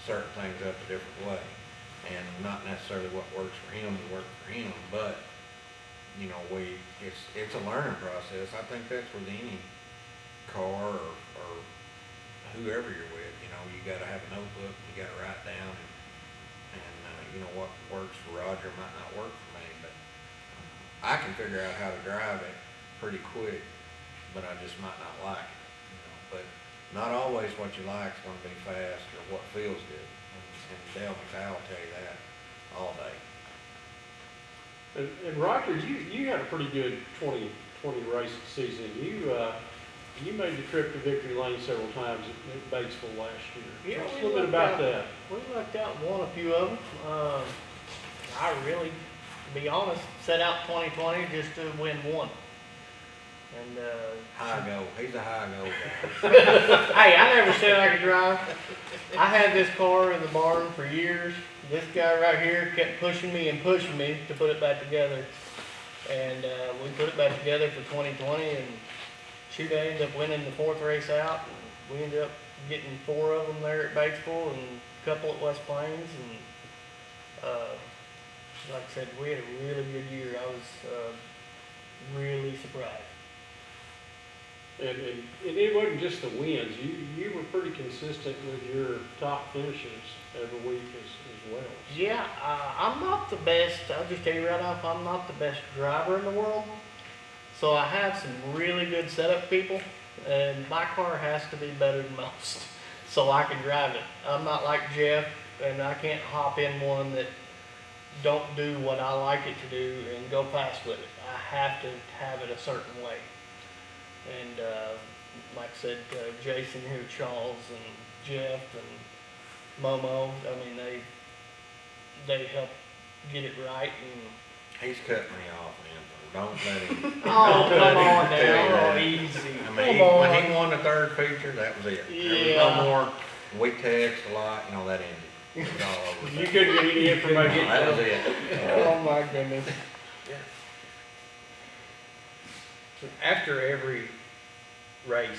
certain things up a different way, and not necessarily what works for him will work for him, but you know, it's a learning process. I think that's with any car or whoever you're with, you know, you gotta have a notebook, you gotta write down, and, you know, what works for Roger might not work for me, but I can figure out how to drive it pretty quick, but I just might not like it, you know, but not always what you like is gonna be fast or what feels good, and Dale McCall will tell you that all day. And Roger, you had a pretty good 2020 race season. You made the trip to Victory Lane several times at Batesville last year. Yeah, Tell us we a little bit lucked about out. that. We lucked out and won a few of them. I really, to be honest, set out 2020 just to win one. And, High goal, he's a high goal guy. hey, I never said I could drive. I had this car in the barn for years. This guy right here kept pushing me to put it back together. And we put it back together for 2020, and shoot, I ended up winning the 4th race out. And we ended up getting 4 of them there at Batesville and a couple at West Plains. And like I said, we had a really good year. I was really surprised. And it wasn't just the wins. You were pretty consistent with your top finishes every week as well. Yeah, I'm not the best. I'll just tell you right off, I'm not the best driver in the world. So I have some really good setup people, and my car has to be better than most, so I can drive it. I'm not like Jeff, and I can't hop in one that don't do what I like it to do and go fast with it. I have to have it a certain way. And like I said, Jason here, Charles, and Jeff, and Momo, I mean, they help get it right. And He's cut me off, man, don't let him. oh, come on Tell you now, that. easy. I Come mean, on. when he won the 3rd feature, that was it. There was Yeah. no more, we text a lot, you know, that ended. It was all over. You couldn't get any information. That was it. Oh my goodness. After every race,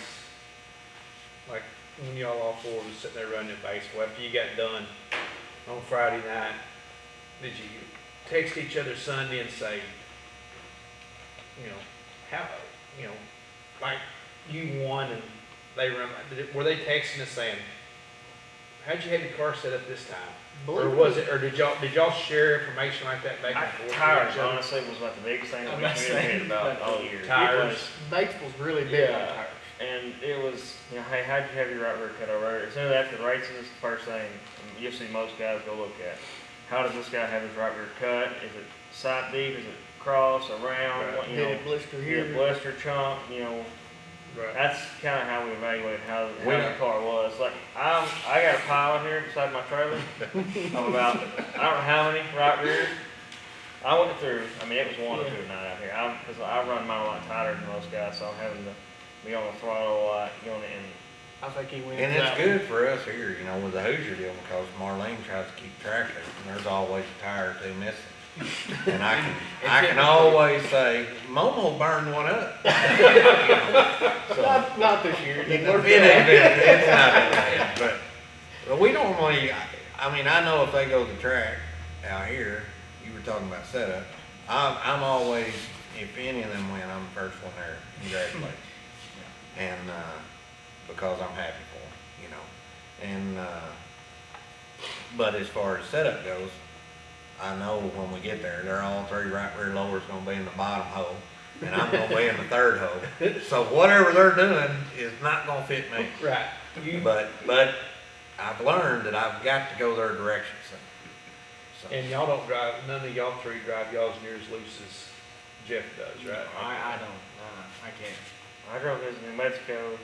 like when y'all all 4 was sitting there running at baseball, after you got done on Friday night, did you text each other Sunday and say, you know, how, you know, like you won and they run, were they texting us saying, how'd you have your car set up this time? Or was it, or did y'all share information like that back and forth? with Tires, each other? honestly, was about the biggest thing that I'm we not communicated saying about that. all year. Tires. Batesville's really big on Yeah. tires. And it was, you know, hey, how'd you have your right rear cut over? As soon as after the races, the first thing you'll see most guys go look at. How does this guy have his right rear cut? Is it side deep? Is it cross, around? Right. What, you Did know, it blister here, here? blister chunk, you know. Right. That's kind of how we evaluated how We the don't- car was. Like, I got a pile in here beside my trailer of about, I don't know how many right rears. I went through, I mean, it was 1 or 2 a night out here. Because I run mine a lot tighter than most guys, so I'm having to be on the throttle a lot, going in. I think he wins And it's that good for us here, you know, with the Hoosier deal, because Marlene tries to keep track of it, and there's always a tire or 2 missing. And I can always say, Momo burned one up. So, Not this year. It didn't work it ain't out. been, it's not that bad, but we normally, I mean, I know if they go to the track out here, you were talking about setup, I'm always, if any of them win, I'm the first one there, congratulations. And, because I'm happy for them, you know, and, but as far as setup goes, I know when we get there, they're all 3 right rear lowers gonna be in the bottom hole, and I'm gonna be in the 3rd hole. So whatever they're doing is not gonna fit me. Right. But I've learned that I've got to go their direction. So. And y'all don't drive, none of y'all 3 drive y'all's near as loose as Jeff does, right? I don't. I can't. I drove this in New Mexico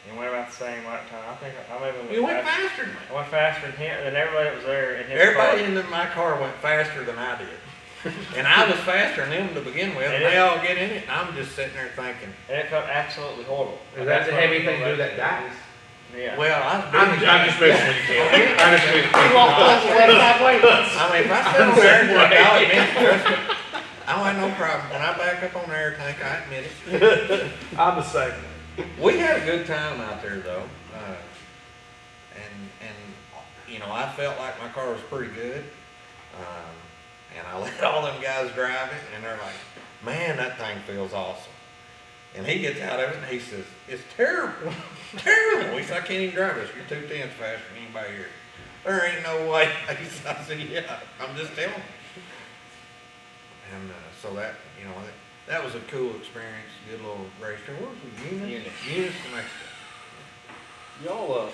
and went about the same right time. I think I maybe You went faster than me. I went faster than him, than everybody that was there in his Everybody car. in my car went faster than I did. And I was faster than them to begin with, and And they it- all get in it, and I'm just sitting there thinking, And it felt absolutely horrible. Does that have anything to do with that dice? Yeah. well, I'm just messing with you, Ken. I'm just messing with You walked us the left halfway. I mean, if I sit on there and work out, trust me, I don't have no problem. When I back up on the air tank, I admit it. I'm the same. We had a good time out there though. And you know, I felt like my car was pretty good. And I let all them guys drive it and they're like, man, that thing feels awesome. And he gets out of it and he says, it's terrible, terrible. He said, I can't even drive this. You're 2/10 faster than anybody here. There ain't no way. I said, yeah, I'm just telling you. And so that, you know, that was a cool experience. Good little racetrack. What was it? Eunice, New Mexico. Y'all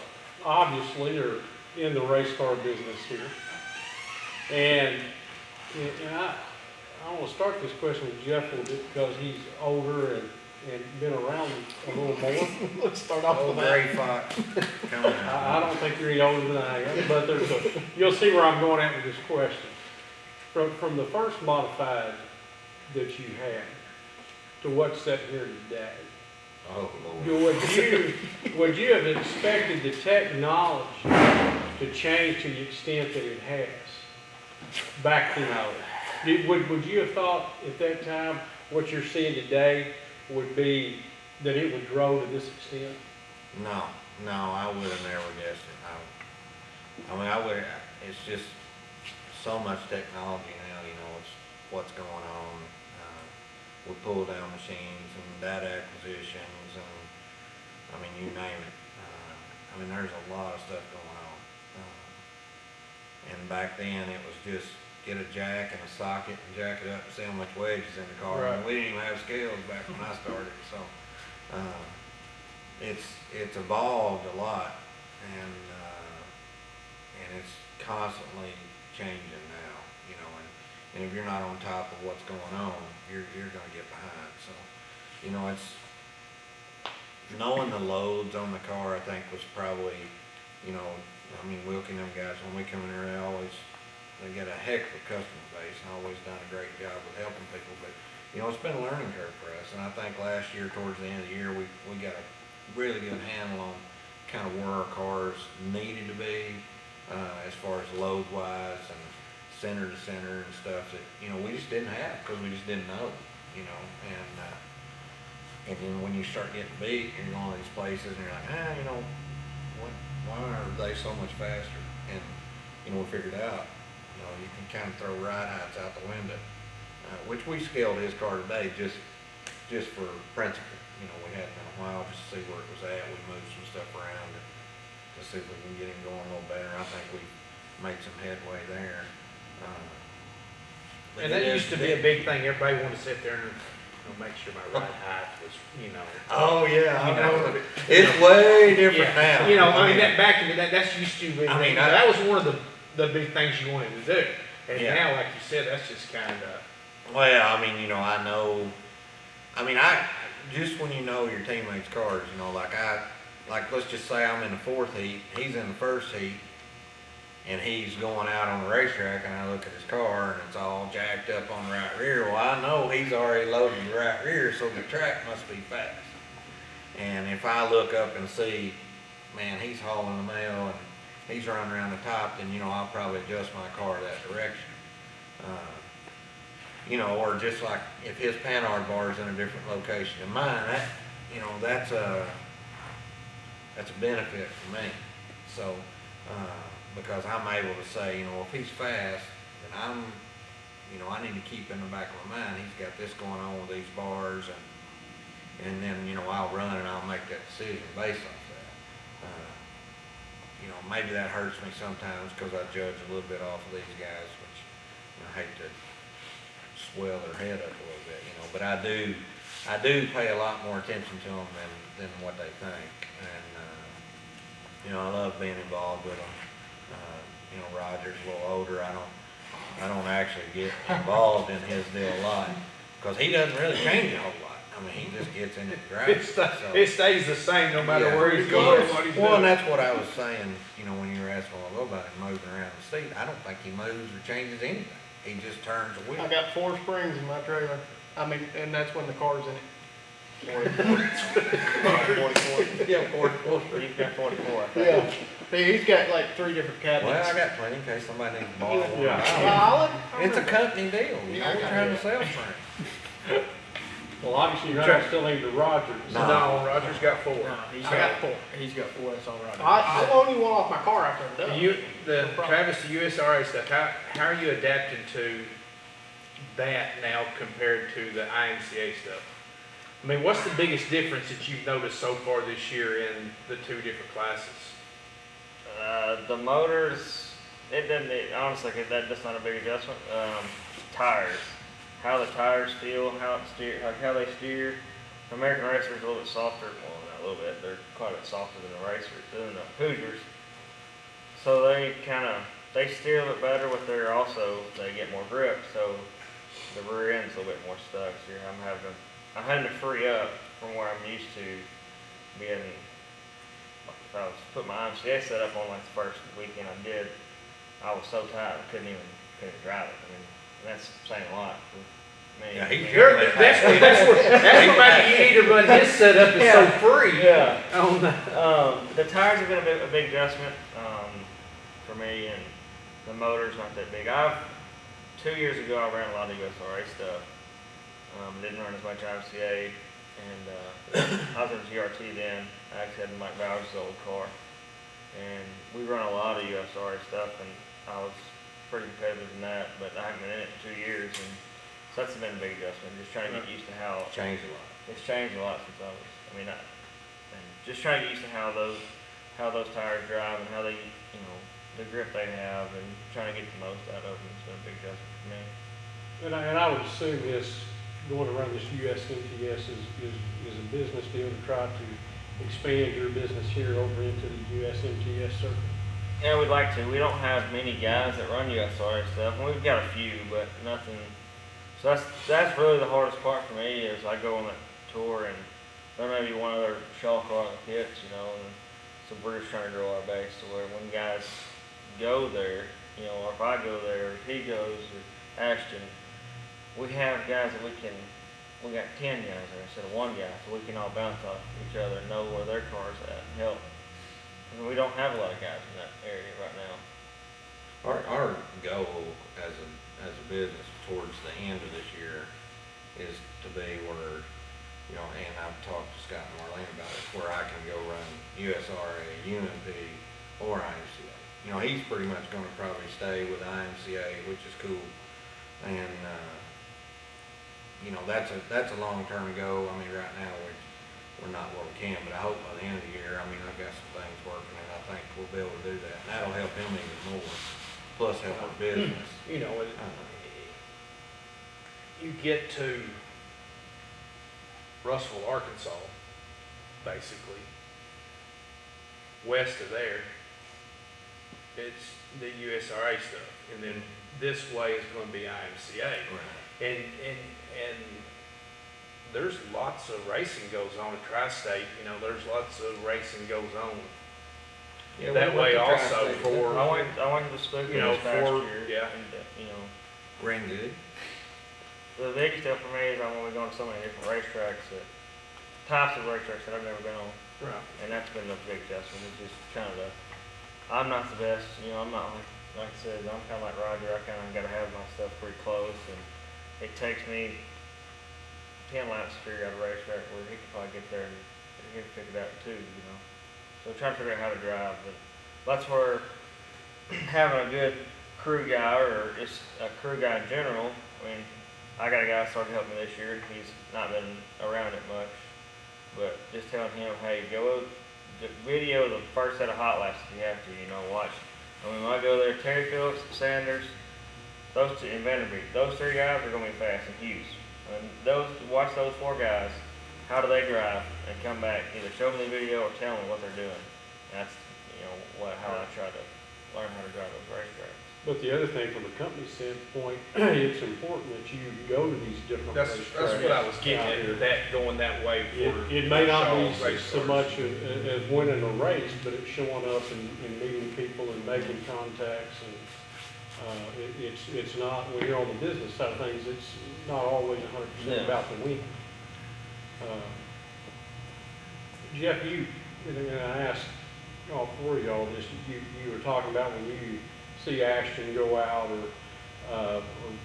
obviously are in the race car business here. And I want to start this question with Jeff a little bit because he's older and been around a little more. Let's start off Old with Gray that. Fox coming I out. don't think you're any older than I am, but you'll see where I'm going at with this question. From the first modified that you had to what's set here today, Oh, Lord. would you have expected the technology to change to the extent that it has back then? Would you have thought at that time what you're seeing today would be that it would grow to this extent? No, I would have never guessed it. I mean, it's just so much technology now, you know, it's what's going on. We pull down machines and data acquisitions and, I mean, you name it. I mean, there's a lot of stuff going on. And back then, it was just get a jack and a socket and jack it up and see how much wedge is in the car. Right. And we didn't even have scales back when I started, so, it's evolved a lot and it's constantly changing now, you know, and if you're not on top of what's going on, you're gonna get behind, so, you know, it's, knowing the loads on the car, I think was probably, you know, I mean, Wilkie and them guys, when we come in there, they get a heck of a customer base and always done a great job with helping people, but, you know, it's been a learning curve for us, and I think last year, towards the end of the year, we got a really good handle on kind of where our cars needed to be, as far as load wise and center to center and stuff that, you know, we just didn't have, because we just didn't know, you know, and then when you start getting beat, you're going to these places and you're like, you know, why are they so much faster? And, you know, we figured out, you know, you can kind of throw ride heights out the window, which we scaled his car today just for principle. You know, we had been a while just to see where it was at. We moved some stuff around to see if we can get him going a little better. I think we made some headway there. But And that it used to is- be a big thing, everybody wanted to sit there and, you know, make sure my ride height was, you know. Oh, yeah, I You know, know. It's way different Yeah, now. you know, I mean, that back in the day, that's used to be, I mean, that was one of the big things you wanted to do. And Yeah. now, like you said, that's just kind of, Well, I mean, you know, just when you know your teammates' cars, you know, like let's just say I'm in the fourth heat, he's in the first heat, and he's going out on the racetrack, and I look at his car, and it's all jacked up on the right rear. Well, I know he's already loaded the right rear, so the track must be fast. And if I look up and see, man, he's hauling the mail, and he's running around the top, then, you know, I'll probably adjust my car that direction. You know, or just like if his panhard bar is in a different location than mine, that, you know, that's a benefit for me. So, because I'm able to say, you know, if he's fast, then I need to keep in the back of my mind, he's got this going on with these bars, and then, you know, I'll run and I'll make that decision based off that. You know, maybe that hurts me sometimes because I judge a little bit off of these guys, which, you know, I hate to swell their head up a little bit, you know, but I do pay a lot more attention to them than what they think, and, you know, I love being involved with them. You know, Roger's a little older, I don't actually get involved in his deal a lot, because he doesn't really change a whole lot. I mean, he just gets in it and drives. it stays the same no matter Yeah. where he's going, what he's Well, and doing. that's what I was saying, you know, when you were asking a while ago about him moving around the seat. I don't think he moves or changes anything. He just turns the wheel. I got 4 springs in my trailer. I mean, and that's when the car's in it. 44. Yeah, of course. He's got 44, I think. Yeah. See, he's got like 3 different cabinets. Well, I got plenty in case somebody needs to borrow one. Yeah. It's a company deal, you know, Yeah, we're I trying know. to sell springs. Well, obviously, you're not still into Rogers. No. No, Roger's got 4. He's I got 4. He's got 4, that's all right. I only one off my car after I'm done. The No problem. Travis, the USRA stuff, how are you adapting to that now compared to the IMCA stuff? I mean, what's the biggest difference that you've noticed so far this year in the two different classes? The motors, honestly, that's not a big adjustment. Tires, how the tires feel, how they steer. American Racer is a little bit softer, well, not a little bit, they're quite a bit softer than the Hoosiers. So they steer a little bit better, but they get more grip, so the rear end's a little bit more stuck. So I'm having to free up from where I'm used to being. If I was put my IMCA setup on like the first weekend I did, I was so tired I couldn't even drive it. I mean, that's saying a lot for me. Yeah, he's That's why you need to run his setup is so free. Yeah. On that. The tires have been a big adjustment for me, and the motor's not that big. 2 years ago I ran a lot of USRA stuff. Didn't run as much IMCA, and I was in GRT then. I actually had Mike Bowers' old car, and we run a lot of USRA stuff, and I was pretty competitive in that, but I haven't been in it in 2 years, and so that's been a big adjustment. Just trying to get used to how Changed a lot. it's changed a lot since and just trying to get used to how those tires drive and how they, the grip they have, and trying to get the most out of them. It's been a big adjustment for me. And I would assume this, going around this USMTS is a business deal to try to expand your business here over into the USMTS circuit. Yeah, we'd like to. We don't have many guys that run USRA stuff, and we've got a few, but nothing. So that's really the hardest part for me is I go on that tour, and there may be one other shawl car in the pits, and so we're just trying to grow our base to where when guys go there, or if I go there, or if he goes, or Ashton, we have guys that we got 10 guys there instead of one guy, so we can all bounce off each other and know where their car's at and help. And we don't have a lot of guys in that area right now. Our goal as a business towards the end of this year is to be where, and I've talked to Scott and Marlene about it, where I can go run USRA, UMP, or IMCA. He's pretty much going to probably stay with IMCA, which is cool, and that's a long-term goal. I mean, right now we're not where we can, but I hope by the end of the year, I've got some things working, and I think we'll be able to do that. And that'll help him even more, plus help our business. You get to Russellville, Arkansas, basically. West of there, it's the USRA stuff, and then this way is going to be IMCA. Right. And there's lots of racing goes on at Tri-State. There's lots of racing goes on Yeah, that we went way to also Tri-State. for I went to the Spooky this past year. yeah. And, Ran good. the biggest deal for me is I want to go on so many different racetracks, types of racetracks that I've never been on. Right. And that's been a big adjustment. It's just kind of I'm not the best, I'm not like I said, I'm kind of like Roger. I kind of got to have my stuff pretty close, and it takes me 10 laps to figure out a racetrack where he could probably get there and he can figure it out too, So trying to figure out how to drive, but that's where having a good crew guy, or just a crew guy in general. I mean, I got a guy that started helping me this year. He's not been around it much, but just telling him, hey, go video the first set of hot laps if you have to, watch. I mean, when I go there, Terry Phillips, Sanders, those two, and Vanderbeek, those three guys are going to be fast, and Hughes. And watch those four guys, how do they drive, and come back, either show me the video or tell me what they're doing. And that's, how I try to learn how to drive those racetracks. But the other thing, from a company standpoint, it's important that you go to these different That's racetracks. what I was getting at, that going that way for It may not be race so cars. much as winning a race, but it's showing up and meeting people and making contacts, and it's not, when you're on the business side of things, it's not always 100% about the win. Jeff, and I asked all four of y'all this, you were talking about when you see Ashton go out or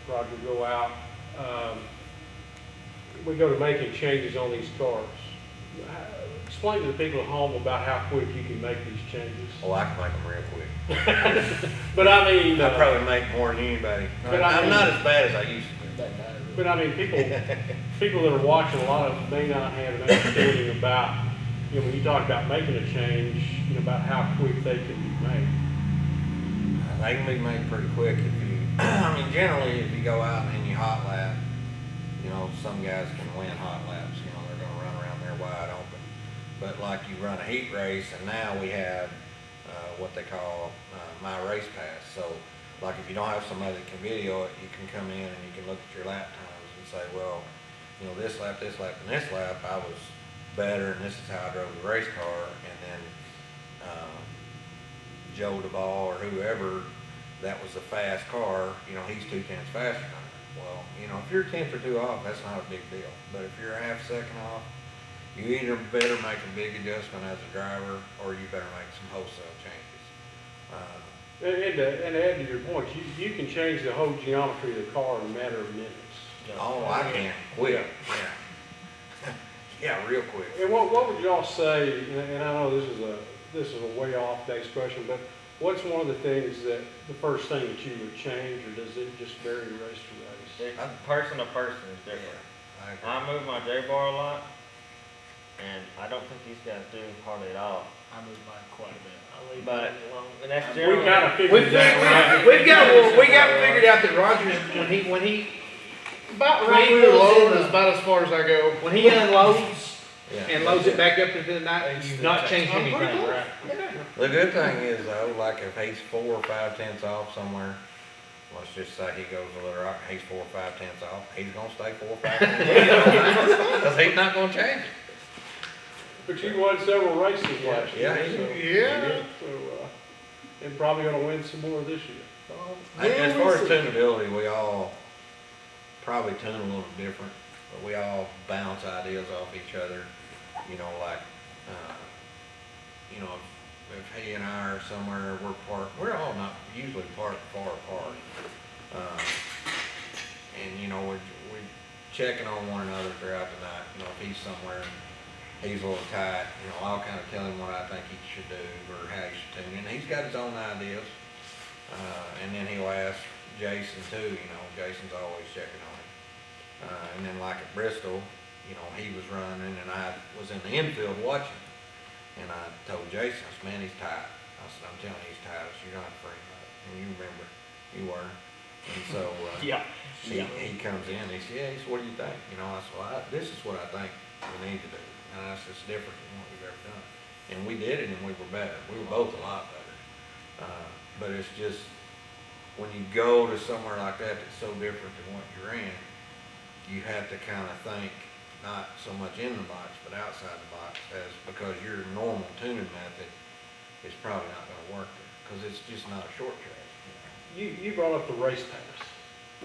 Roger go out, we go to making changes on these cars. Explain to the people at home about how quick you can make these changes. Oh, I can make them real quick. But I mean, I probably make more than anybody. But I I'm mean- not as bad as I used to be. But I mean, people that are watching, a lot of them may not have an understanding about, you know, when you talk about making a change, you know, about how quick they can be made. They can be made pretty quick if you, I mean, generally, if you go out and you hot lap, you know, some guys can win hot laps, you know, they're gonna run around there wide open. But like you run a heat race, and now we have, what they call, My Race Pass. So, like if you don't have somebody that can video it, you can come in and you can look at your lap times and say, well, you know, this lap, and this lap, I was better, and this is how I drove the race car. And then, Joe Duvall or whoever, that was a fast car, you know, he's 2/10 faster than her. Well, you know, if you're a tenth or two off, that's not a big deal. But if you're a half second off, you either better make a big adjustment as a driver, or you better make some wholesale changes. And to add to your point, you can change the whole geometry of the car in a matter of minutes. Oh, I can, quick, yeah. Yeah, real quick. And what would y'all say, and I know this is a way off base question, but what's one of the things that, the first thing that you would change, or does it just vary race to race? Person to person is different. I agree. I move my J-bar a lot, and I don't think these guys do hardly at all. I move mine quite a bit. I leave But, mine alone. and that's We generally. kind of figured that out. We've got figured out that Roger, when he About When right he where goes load in is about as far as I go. when he unloads Yeah. and loads it back up into the night, you've not changed I'm pretty anything, close. right? The good thing is though, like if he's 4 or 5 tenths off somewhere, let's just say he goes a little rock, he's 4 or 5 tenths off, he's gonna stay 4 or 5 tenths off. Cause he's not gonna change it. But you won several races last year. Yeah, he so- Yeah. So, and probably gonna win some more this year. As far as tunability, we all probably tune a little different, but we all bounce ideas off each other. You know, like, you know, if he and I are somewhere, we're all not usually parked far apart. And you know, we're checking on one another throughout the night. You know, if he's somewhere and he's a little tight, you know, I'll kind of tell him what I think he should do or how he should tune in. He's got his own ideas. And then he'll ask Jason too, you know, Jason's always checking on him. And then like at Bristol, you know, he was running and I was in the infield watching. And I told Jason, I said, man, he's tight. I said, I'm telling you, he's tight. I said, you're not afraid of it. And you remember, you were. And so, he comes in, he said, yeah, he said, what do you think? You know, I said, well, this is what I think we need to do. And I said, it's different than what we've ever done. And we did it and we were better. We were both a lot better. But it's just, when you go to somewhere like that that's so different than what you're in, you have to kind of think, not so much in the box, but outside the box, because your normal tuning method is probably not gonna work there, because it's just not a short track. You brought up the race pass.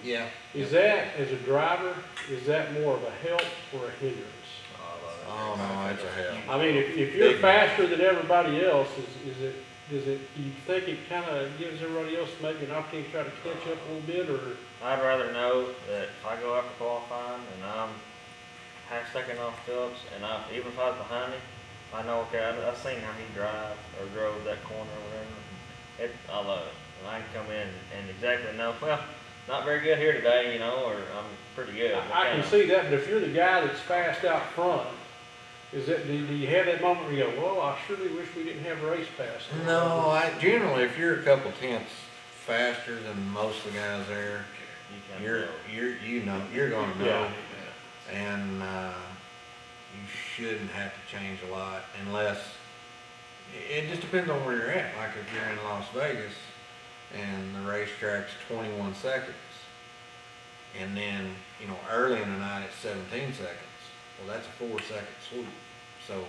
Yeah. Is that, as a driver, is that more of a help or a hindrance? Oh, no, it's a hell. I mean, if you're Big. faster than everybody else, do you think it kind of gives everybody else maybe an opportunity to try to catch up a little bit, or? I'd rather know that if I go after qualifying and I'm half second off Phillips, and even if I was behind him, I know, okay, I've seen how he drives or drove that corner or whatever. I love it. And I can come in and exactly know, well, not very good here today, you know, or I'm pretty good. I can see that, but if you're the guy that's fast out front, do you have that moment where you go, well, I surely wish we didn't have race pass? No, generally, if you're a couple tenths faster than most of the guys there, you're gonna know. Yeah. And, you shouldn't have to change a lot unless, it just depends on where you're at. Like if you're in Las Vegas and the racetrack's 21 seconds, and then, you know, early in the night it's 17 seconds. Well, that's a 4-second sweep. So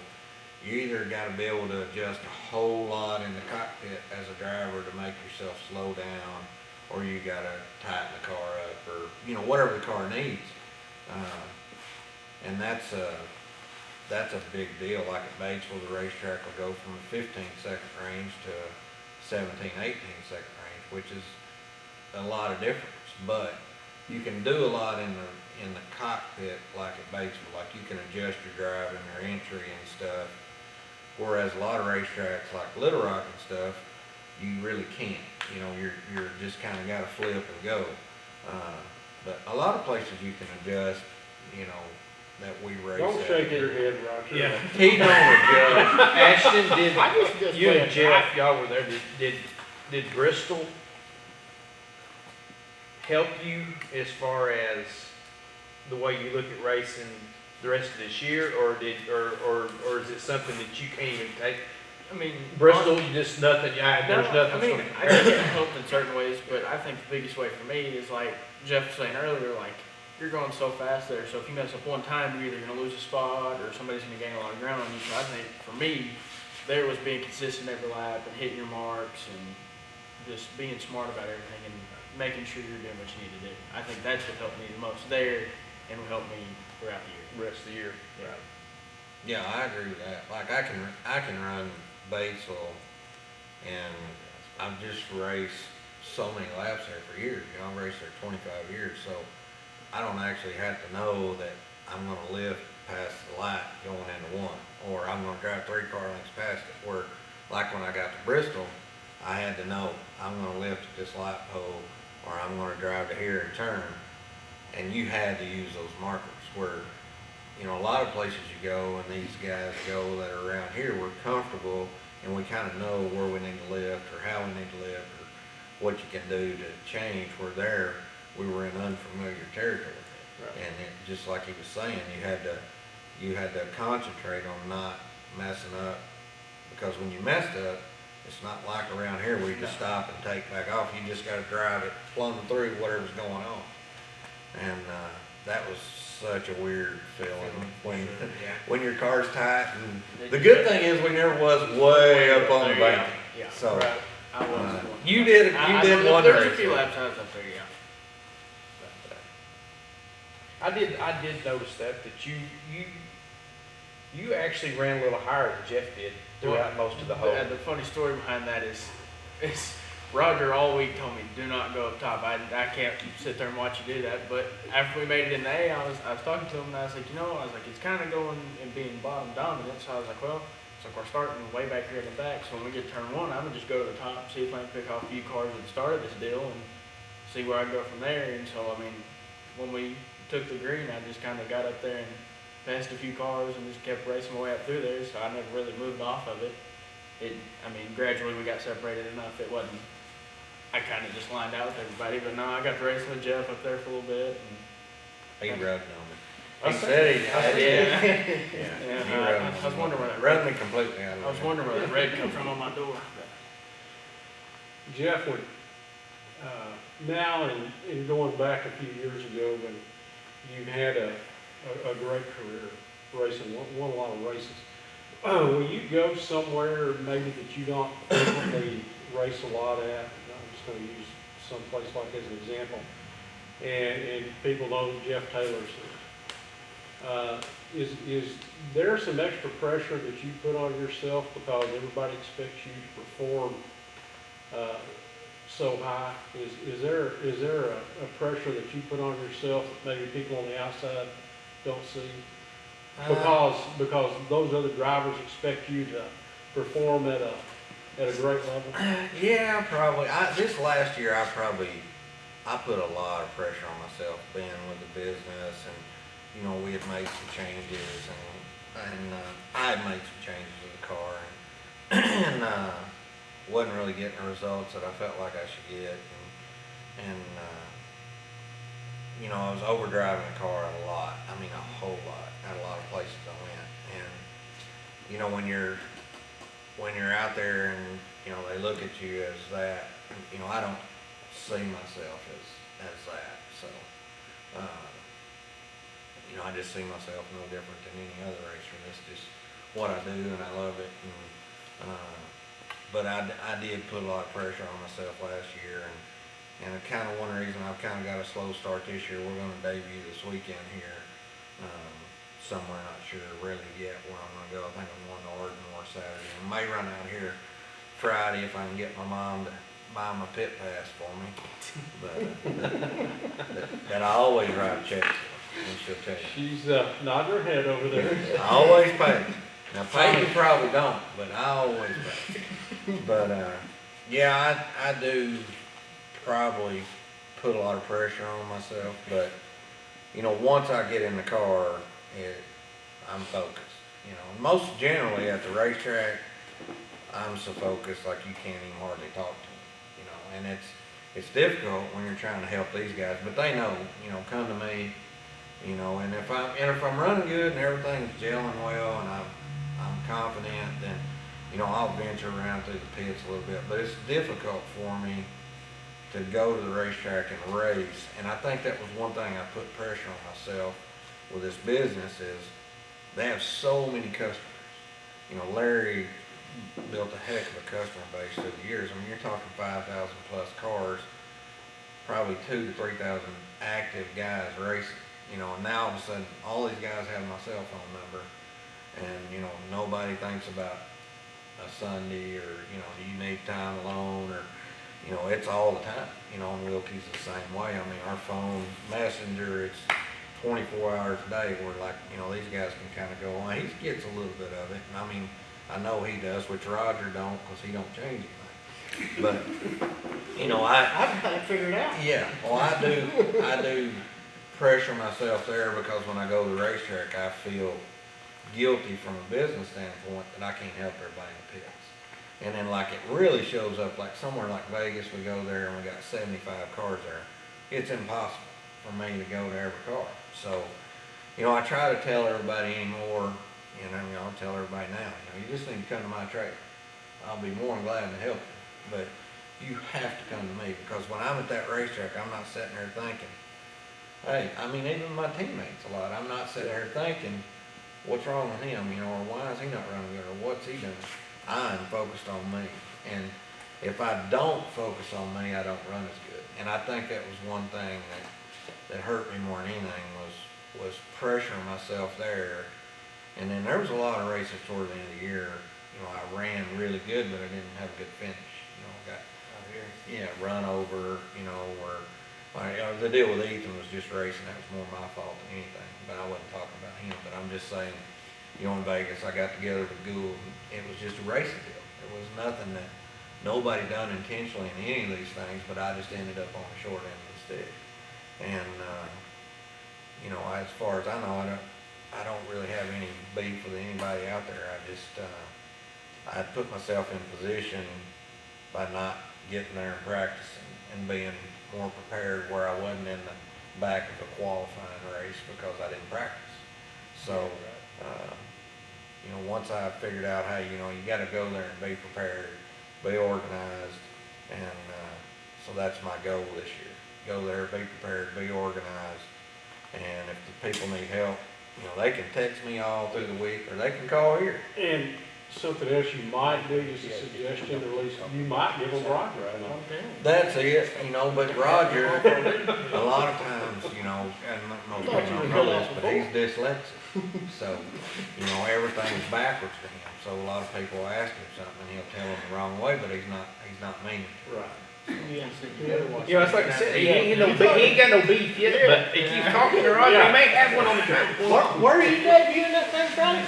you either gotta be able to adjust a whole lot in the cockpit as a driver to make yourself slow down, or you gotta tighten the car up, or, you know, whatever the car needs. And that's a big deal. Like at Batesville, the racetrack will go from a 15-second range to a 17, 18-second range, which is a lot of difference. But you can do a lot in the cockpit, like at Batesville. Like you can adjust your driving, your entry and stuff. Whereas a lot of racetracks, like Little Rock and stuff, you really can't. You know, you're just kind of got to flip and go. But a lot of places you can adjust, you know, that we race Don't at. shake your head, Roger. Yeah. He don't adjust. Ashton, did, I just you play and a Jeff, y'all were there, did Bristol help you as far as the way you look at racing the rest of this year, or or is it something that you can't even take? I mean, Bristol, you just nothing, there's No, nothing. I mean, I think it helped in certain ways, but I think the biggest way for me is like Jeff was saying earlier, like you're going so fast there, so if you mess up one time, you're either gonna lose a spot or somebody's gonna gain a lot of ground on you. So I think for me, there was being consistent every lap and hitting your marks and just being smart about everything and making sure you're doing what you need to do. I think that's what helped me the most there and will help me throughout the year. Rest of the year, right? Yeah, I agree with that. Like I can run Batesville, and I've just raced so many laps there for years. You know, I've raced there 25 years, so I don't actually have to know that I'm gonna lift past the light going into one, or I'm gonna drive 3 car lengths past it. Where, like when I got to Bristol, I had to know I'm gonna lift at this light pole, or I'm gonna drive to here and turn. And you had to use those markers. Where, you know, a lot of places you go and these guys go that are around here, we're comfortable and we kind of know where we need to lift or how we need to lift or what you can do to change. Where there, we were in unfamiliar territory. Right. And it, just like he was saying, you had to concentrate on not messing up, because when you messed up, it's not like around here where you just stop and take back off. You just got to drive it plumb through whatever's going on. And that was such a weird feeling when your car's tight. And the good thing is we never was way up on the bank. Yeah. So Right. I was. you did one There was a race. few laps I was up there, yeah. I did notice that you actually ran a little higher than Jeff did throughout most of the whole. The funny story behind that is Roger all week told me, do not go up top. I can't sit there and watch you do that. But after we made it in the A, I was talking to him and I was like, it's kind of going and being bottom dominant. So I was like, well, it's like we're starting way back here in the back. So when we get to turn 1, I'm gonna just go to the top, see if I can pick off a few cars at the start of this deal and see where I can go from there. And so, I mean, when we took the green, I just kind of got up there and passed a few cars and just kept racing my way up through there. So I never really moved off of it. Gradually we got separated enough. It wasn't, I kind of just lined out with everybody, but no, I got to race with Jeff up there for a little bit. And He rubbed on me. I He said he I did. did. Yeah. He I rubbed was wondering where that rubbed me red, completely out of it. I was wondering where that red come from on my door. Jeff, when, now and going back a few years ago, when you've had a great career racing, won a lot of races, will you go somewhere maybe that you don't frequently race a lot at? I'm just gonna use some place like as an example, and people know Jeff Taylor's. Is there some extra pressure that you put on yourself because everybody expects you to perform so high? Is there a pressure that you put on yourself that maybe people on the outside don't see? Because those other drivers expect you to perform at a great level? Yeah, probably. This last year, I put a lot of pressure on myself being with the business, and you know, we had made some changes, and I had made some changes to the car, and wasn't really getting the results that I felt like I should get, and you know, I was overdriving the car a lot. I mean, a whole lot. At a lot of places I went, and you know, when you're out there and you know they look at you as that, you know, I don't see myself as that. So, you know, I just see myself no different than any other racer. That's just what I do, and I love it. And but I did put a lot of pressure on myself last year, and kind of one reason I've kind of got a slow start this year. We're going to debut this weekend here. Somewhere, not sure really yet where I'm going to go. I think I'm going to Ardmore Saturday. I may run out here Friday if I can get my mom to buy my pit pass for me. But that I always write a check for, and she'll tell you. She's nodding her head over there. I always pay. Now, pay you probably don't, but I always pay. But, yeah, I do probably put a lot of pressure on myself, but, you know, once I get in the car, I'm focused. You know, most generally at the racetrack, I'm so focused like you can't even hardly talk to me, you know, and it's difficult when you're trying to help these guys, but they know, you know, come to me, you know, and if I'm running good and everything's gelling well and I'm confident, then, you know, I'll venture around through the pits a little bit, but it's difficult for me to go to the racetrack and race, and I think that was one thing I put pressure on myself with this business is they have so many customers. You know, Larry built a heck of a customer base through the years. I mean, you're talking 5,000 plus cars, probably 2,000 to 3,000 active guys racing. You know, and now all of a sudden, all these guys have my cell phone number, and you know, nobody thinks about a Sunday or, you know, do you need time alone, or, you know, it's all the time. You know, and Wilkie's the same way. I mean, our phone messenger, it's 24 hours a day where, like, you know, these guys can kind of go on. He gets a little bit of it, and I mean, I know he does, which Roger don't, because he don't change anything. But, you know, I've got it figured out. yeah, well, I do pressure myself there because when I go to the racetrack, I feel guilty from a business standpoint that I can't help everybody in the pits. And then, like, it really shows up, like somewhere like Vegas, we go there and we got 75 cars there. It's impossible for me to go to every car. So, you know, I try to tell everybody anymore, you know, I'll tell everybody now, you know, you just need to come to my trailer. I'll be more than glad to help you. But you have to come to me, because when I'm at that racetrack, I'm not sitting there thinking, hey, I mean, even my teammates a lot, I'm not sitting there thinking, what's wrong with him, you know, or why is he not running good, or what's he doing? I'm focused on me. And if I don't focus on me, I don't run as good. And I think that was one thing that hurt me more than anything was pressuring myself there. And then there was a lot of races toward the end of the year. You know, I ran really good, but I didn't have a good finish. You know, got run over. You know, or the deal with Ethan was just racing. That was more my fault than anything. But I wasn't talking about him. But I'm just saying, you know, in Vegas, I got together with Gould. It was just a racing deal. There was nothing that nobody done intentionally in any of these things. But I just ended up on the short end of the stick. And you know, as far as I know, I don't really have any beef with anybody out there. I just, I put myself in position by not getting there and practicing and being more prepared where I wasn't in the back of a qualifying race because I didn't practice. So, you know, once I figured out how, you know, you got to go there and be prepared, be organized, and so that's my goal this year. Go there, be prepared, be organized, and if the people need help, you know, they can text me all through the week, or they can call here. And something else you might do, just a suggestion, or at least you might give them Roger. That's it, you know, but Roger, a lot of times, you know, and most people don't know this, but he's dyslexic. So, you know, everything's backwards to him. So a lot of people ask him something, and he'll tell them the wrong way, but he's not meaning to. Right. You know, it's like I said, he ain't got no beef yet, but he keeps talking to Roger, he may have one on the track. Where are you debuting that thing, Friday?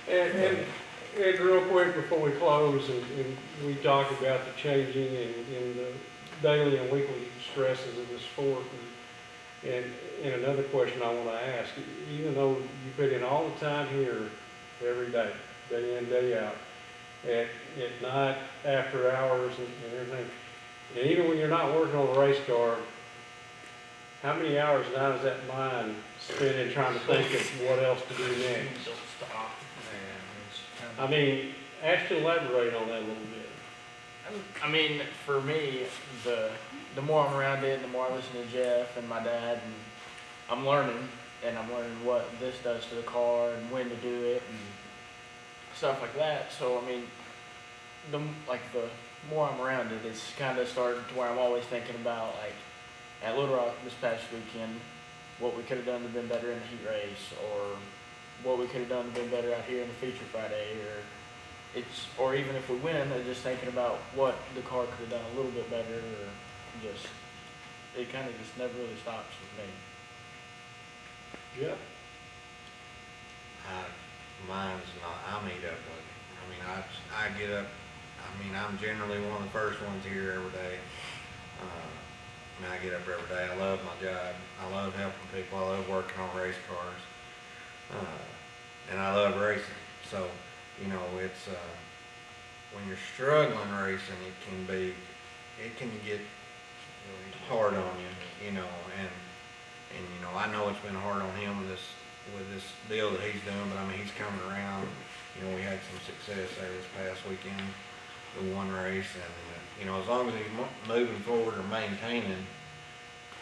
And real quick before we close, and we talked about the changing and the daily and weekly stresses of the sport. And another question I want to ask, even though you put in all the time here every day, day in, day out, at night, after hours and everything, and even when you're not working on a race car, how many hours now is that mind spending trying to think of what else to do next? I mean, actually elaborate on that a little bit. I mean, for me, the more I'm around it, the more I listen to Jeff and my dad, and I'm learning what this does to the car and when to do it and stuff like that. So I mean, the more I'm around it, it's kind of starting to where I'm always thinking about, like, at Little Rock this past weekend, what we could have done to been better in the heat race, or what we could have done to been better out here in the feature Friday, or even if we win, just thinking about what the car could have done a little bit better, or just, it kind of just never really stops with me. Yeah. Mine's not, I meet up with him. I mean, I get up, I mean, I'm generally one of the first ones here every day. I mean, I get up every day. I love my job. I love helping people. I love working on race cars. And I love racing. So, you know, it's, when you're struggling racing, it can get hard on you, you know, and, you know, I know it's been hard on him with this deal that he's doing, but I mean, he's coming around. You know, we had some success there this past weekend, the one race, and, you know, as long as he's moving forward or maintaining,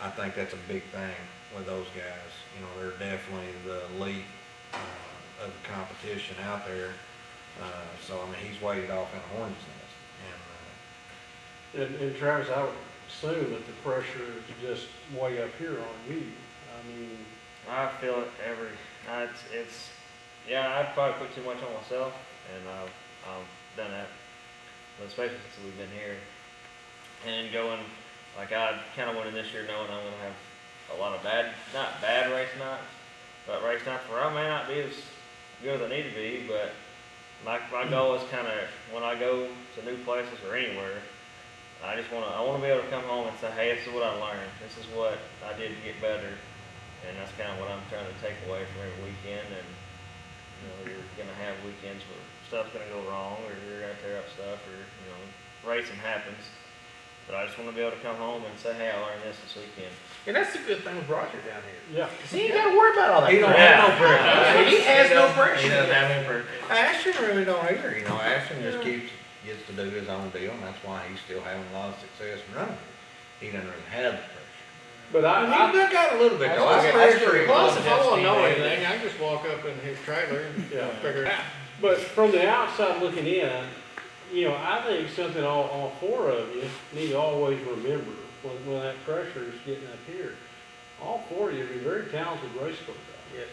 I think that's a big thing with those guys. You know, they're definitely the elite of the competition out there. So, I mean, he's waded off in a hornet's nest. And Travis, I would assume that the pressure is just way up here on you. I mean, I feel it yeah, I've probably put too much on myself, and I've done that, but especially since we've been here. And going, like I kind of went in this year knowing I'm going to have a lot of not bad race nights, but race nights where I may not be as good as I need to be, but my goal is kind of, when I go to new places or anywhere, I want to be able to come home and say, hey, this is what I learned. This is what I did to get better. And that's kind of what I'm trying to take away from every weekend. And, you know, you're going to have weekends where stuff's going to go wrong, or you're going to tear up stuff, or, you know, racing happens. But I just want to be able to come home and say, hey, I learned this weekend. And that's the good thing with Roger down here. yeah. 'Cause he ain't got to worry about all that. He don't crap. have no pressure. He has no He pressure. doesn't have any pressure. Ashton really don't either, you know. Ashton just gets to do his own deal, and that's why he's still having a lot of success running. He doesn't really have the pressure. But He done got a little bit though. That's I pretty pressure. Plus, if I want to know teammate. anything, I can just walk up in his trailer and Yeah. figure it out. But from the outside looking in, you know, I think something all four of you need to always remember when that pressure is getting up here. All four of you are very talented race car drivers.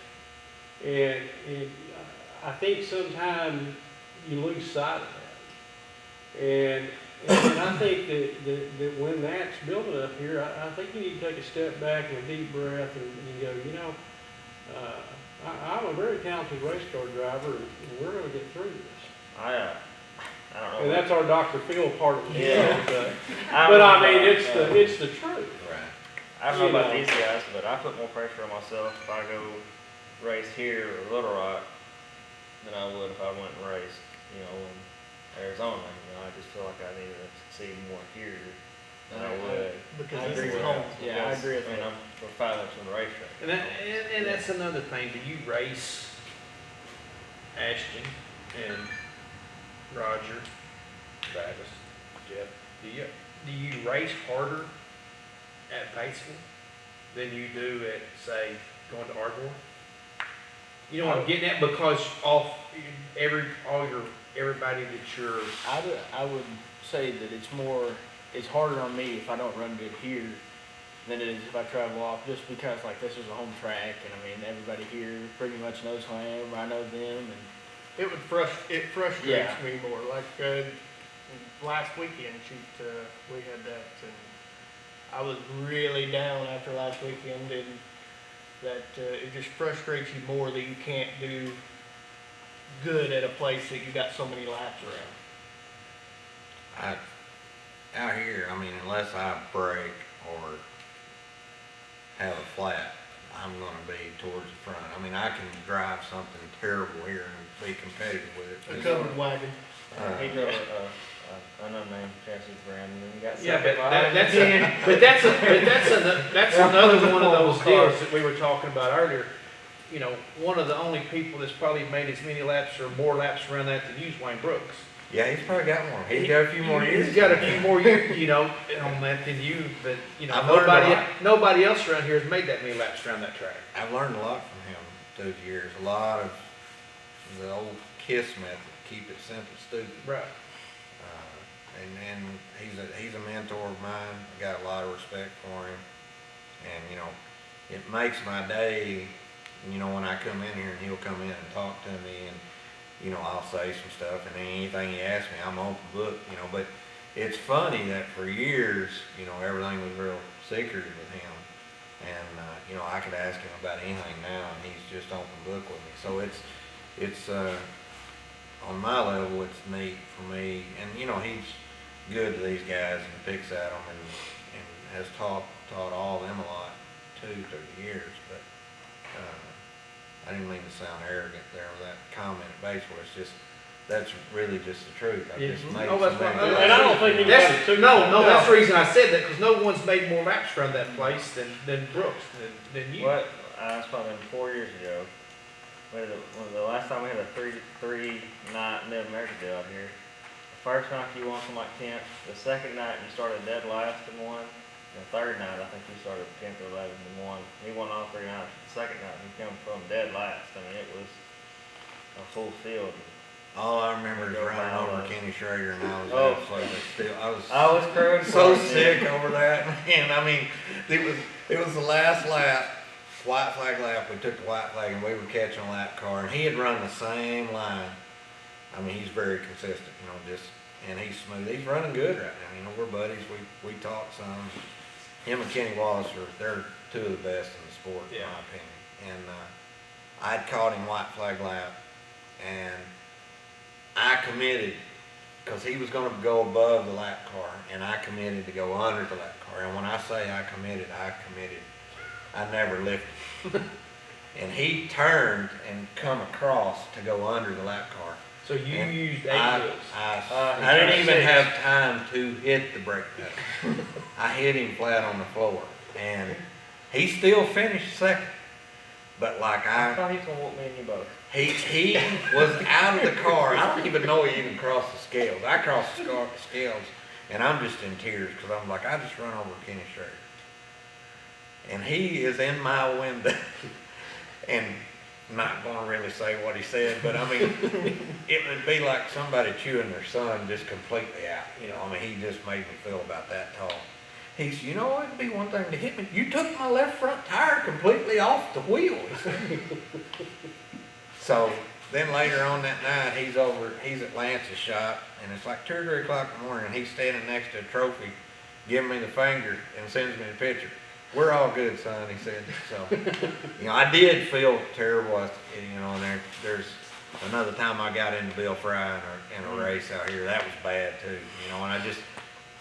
Yes. And I think sometimes you lose sight of that. And I think that when that's building up here, I think you need to take a step back and a deep breath and go, you know, I'm a very talented race car driver, and we're going to get through this. I don't know. And that's our Dr. Phil part of the Yeah. show. I But don't I know mean, about, it's the truth. Right. I don't know about you know. these guys, but I put more pressure on myself if I go race here or Little Rock than I would if I went and raced, you know, in Arizona. You know, I just feel like I need to succeed more here than I would. Because I this agree is with home. Yeah, I agree with I mean, that. we're 5 laps on the racetrack. And that's another thing. Do you race Ashton and Roger, Travis, Jeff? Do you race harder at Batesville than you do at, say, going to Ardmore? You know what I'm getting at? Because everybody that you're I would say that it's harder on me if I don't run good here than it is if I travel off, just because like this is a home track, and I mean everybody here pretty much knows who I am, I know them, and It frustrates Yeah. me more. Like last weekend, we had that, and I was really down after last weekend, and that it just frustrates you more that you can't do good at a place that you got so many laps around. Out here, I mean, unless I break or have a flat, I'm gonna be towards the front. I mean, I can drive something terrible here and be competitive with it. A covered wagon. He drove an unnamed chassis brand and then got Yeah, second but behind. that's another one of those deals that we were talking about earlier. You know, one of the only people that's probably made as many laps or more laps around that than you is Wayne Brooks. Yeah, he's probably got more. He's got a few more years. He's got a few more years, you know, on that than you. But you know, I've learned a lot. nobody else around here has made that many laps around that track. I've learned a lot from him through the years. A lot of the old KISS method, keep it simple, stupid. Right. And he's a mentor of mine. I got a lot of respect for him. And, you know, it makes my day, you know, when I come in here and he'll come in and talk to me, and, you know, I'll say some stuff, and then anything he asks me, I'm open book, you know. But it's funny that for years, you know, everything was real secretive with him. And, you know, I could ask him about anything now, and he's just open book with me. So it's on my level, it's neat for me. And, you know, he's good to these guys and picks at them, and has taught all of them a lot too through the years, but, I didn't mean to sound arrogant there with that comment at Batesville. It's just, that's really just the truth. I just made Oh, that's so many. fine. And I don't think That's, anybody took. no, that's the reason I said that, because no one's made more laps around that place than Brooks, than you. What, that's probably been 4 years ago. The last time we had a three night Mid-America deal out here. The first night you won from like 10th, the second night you started dead last and won. The third night, I think you started 10th or 11th and won. He won all 3 nights. The second night, he came from dead last. I mean, it was a full field. All I remember is running over Kenny Schrader, and I was Oh. absolutely still, I was crowing so for it, sick over that, man. I mean, it was the last lap, white flag lap. We took the white flag, and we were catching a lap car, and he had run the same line. I mean, he's very consistent, and he's smooth. He's running good right now. We're buddies. We talk some. Him and Kenny Wallace they're two of the best in the sport, in my opinion. And I'd caught him white flag lap, and I committed, because he was going to go above the lap car, and I committed to go under the lap car. And when I say I committed. I never lifted. And he turned and come across to go under the lap car. So you And used 8 I wheels. I didn't even have time to hit the brake pedal. I hit him flat on the floor, and he still finished second. But like I thought he was gonna whoop me and you both. he was out of the car. I don't even know he even crossed the scales. I crossed the scales, and I'm just in tears because I'm like, I just run over Kenny Schrader, and he is in my window, and not gonna really say what he said, but I mean, it would be like somebody chewing their son just completely out. I mean, he just made me feel about that tall. He said, it'd be one thing to hit me. You took my left front tire completely off the wheel. He said. So then later on that night, he's at Lance's shop, and it's like 2 or 3 o'clock in the morning, and he's standing next to a trophy, giving me the finger, and sends me the picture. We're all good, son, he said. So, I did feel terrible, and there's another time I got into Bill Fry in a race out here. That was bad too, and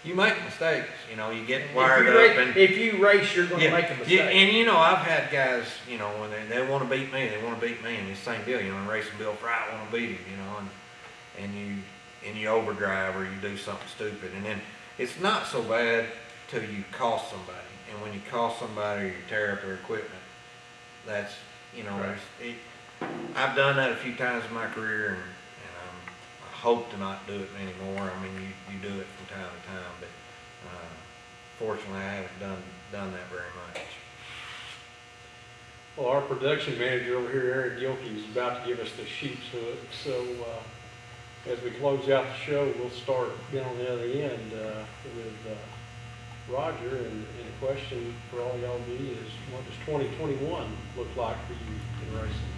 you make mistakes, you get wired up. And If you race, you're going to make a mistake. yeah, and I've had guys, when they want to beat me, and it's the same deal, in racing Bill Fry, I want to beat him, and you overdrive or you do something stupid, and then it's not so bad till you cost somebody, and when you cost somebody or you tear up their equipment, that's, Right. I've done that a few times in my career, and I hope to not do it anymore. I mean, you do it from time to time, but fortunately, I haven't done that very much. Well, our production manager over here, Eric Gilkey, is about to give us the sheep's hook. So as we close out the show, we'll start on the other end with Roger. And the question for all y'all be is, what does 2021 look like for you in racing?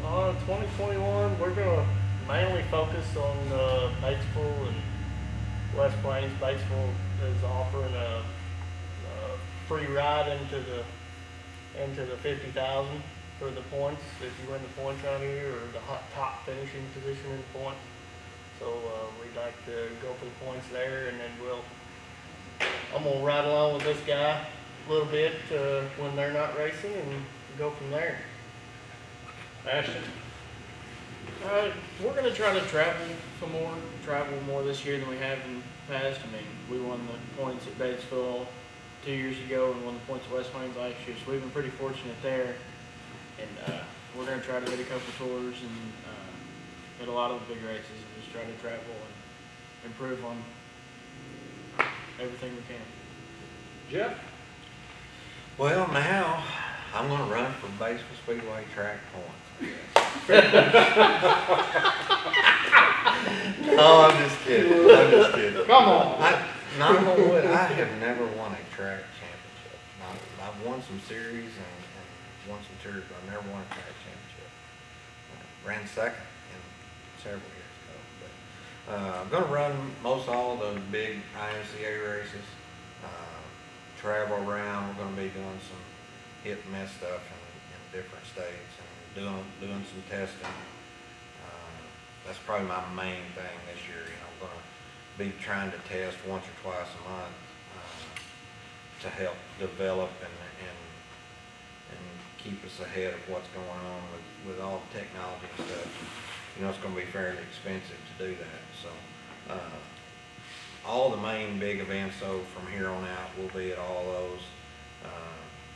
2021, we're gonna mainly focus on Batesville and West Plains. Batesville is offering a free ride into the 50,000 for the points if you win the points out here, or the top finishing position in the points. So we'd like to go for the points there, and then I'm gonna ride along with this guy a little bit when they're not racing, and go from there. Ashton? We're gonna try to travel more this year than we have in the past. I mean, we won the points at Batesville 2 years ago and won the points at West Plains last year, so we've been pretty fortunate there. And we're gonna try to hit a couple tours and hit a lot of the big races, and just try to travel and improve on everything we can. Jeff? Well, now I'm going to run for Batesville Speedway track points. No, I'm just kidding. Come on. I have never won a track championship. I've won some series and won some tours, but I've never won a track championship. Ran second in several years ago. But I'm going to run most all the big IMCA races. Travel around. We're going to be doing some hit and miss stuff in different states and doing some testing. That's probably my main thing this year. I'm going to be trying to test once or twice a month to help develop and keep us ahead of what's going on with all the technology and stuff. You know, it's gonna be fairly expensive to do that, so, all the main big events though, from here on out, will be at all those,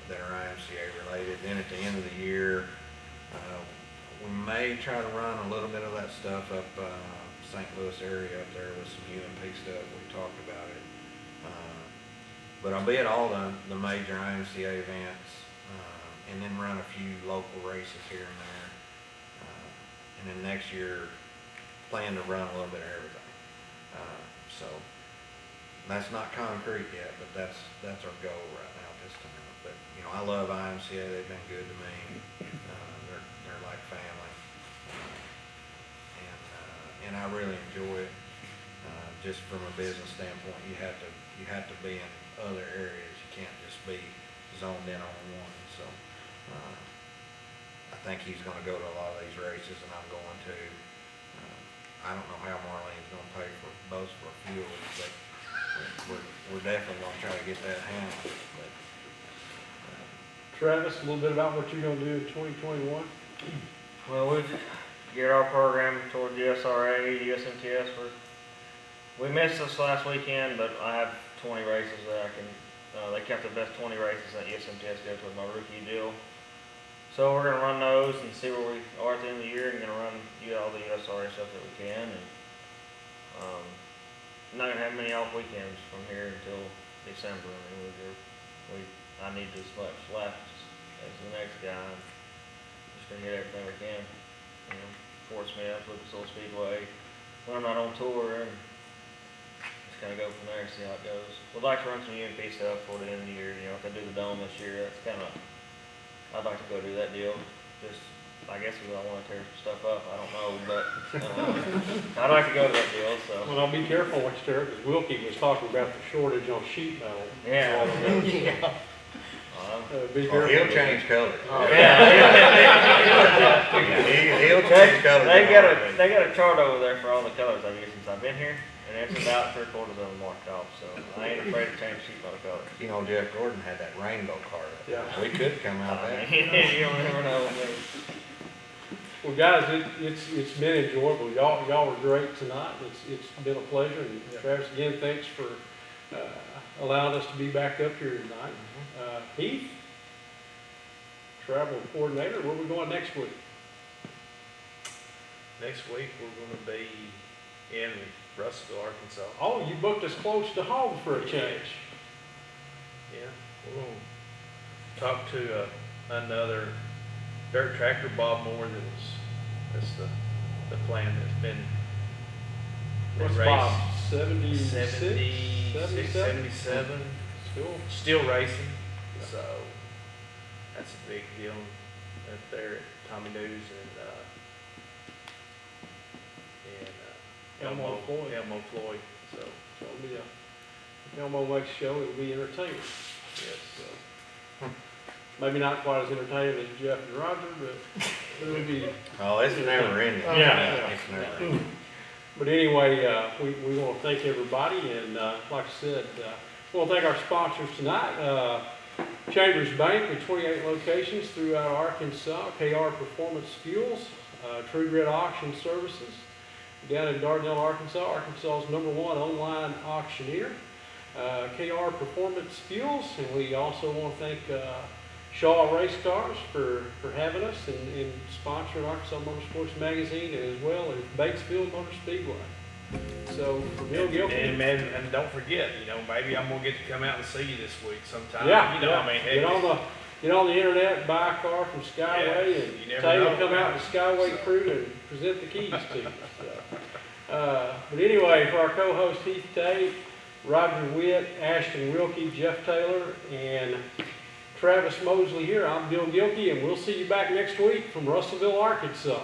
that are IMCA related. Then at the end of the year, we may try to run a little bit of that stuff up, St. Louis area up there with some UMP stuff, we talked about it. But I'll be at all the major IMCA events, and then run a few local races here and there. And then next year, plan to run a little bit of everything. So that's not concrete yet, but that's our goal right now at this time. But you know, I love IMCA; they've been good to me. They're like family, and I really enjoy it. Just from a business standpoint, you have to be in other areas. You can't just be zoned in on one. So. I think he's gonna go to a lot of these races, and I'm going to. I don't know how Marlene's gonna pay for both for fuel, but we're definitely gonna try to get that handled. But, Travis, a little bit about what you're gonna do in 2021? Well, we've geared our program toward the SRA, USMTS. We missed this last weekend, but I have 20 races that I can. They kept the best 20 races that USMTS did with my rookie deal. So we're gonna run those and see where we are at the end of the year, and gonna run all the USRA stuff that we can. And not gonna have many off weekends from here until December. I mean, I need as much left as the next guy. I'm just gonna hit everything we can. You know, Fort Smith, Lucas Oil Speedway. When I'm not on tour, and just kind of go from there, see how it goes. We'd like to run some UMP stuff for the end of the year. You know, if they do the dome this year, that's kind of. I'd like to go do that deal. Just, I guess we don't want to tear stuff up. I don't know, but I'd like to go to that deal. So. Well, I'll be careful what you tear, because Wilkie was talking about the shortage on sheet metal. Yeah. Be Or careful. he'll change colors. Yeah. He'll change colors. They got a chart over there for all the colors I've used since I've been here, and it's about 3/4 of them marked off. So I ain't afraid to change sheet metal colors. You know, Jeff Gordon had that rainbow card up there. Yeah. We could come out that. You don't never know. Well, guys, it's been enjoyable. Y'all were great tonight. It's been a pleasure. And Travis, again, thanks for allowing us to be back up here tonight. Heath, travel coordinator, where are we going next week? Next week, we're gonna be in Russellville, Arkansas. Oh, you booked us close to home for a change. Yeah, we're gonna talk to another dirt tractor, Bob Moore, that's the plan that's been What's raced. Bob, 76? 76, 77, still racing, so that's a big deal up there at Tommy News and Elmo Floyd. Elmo Floyd, so, So it'll be a Elmo Lakes show. It'll be entertaining. yes. So. Maybe not quite as entertaining as Jeff and Roger, but it'll be. Oh, it's never ending. Yeah. It's never ending. But anyway, we want to thank everybody, and like I said, we want to thank our sponsors tonight. Chambers Bank with 28 locations throughout Arkansas, KR Performance Fuels, True Grit Auction Services, down in Dardanelle, Arkansas, Arkansas's #1 online auctioneer, KR Performance Fuels, and we also want to thank Shaw Race Cars for having us and sponsoring Arkansas Motorsports Magazine, as well as Batesville Motor Speedway. So for Bill Gilpin. And don't forget, you know, maybe I'm gonna get to come out and see you this week sometime. Yeah, you know, yeah. I mean, heck, Get on the internet, buy a car from Skyway, Yeah, you and never Taylor know. come out with the Skyway crew and present the keys to you. So, but anyway, for our co-host Heath Tate, Roger Witt, Ashton Wilkie, Jeff Taylor, and Travis Mosley here, I'm Bill Gilkey, and we'll see you back next week from Russellville, Arkansas.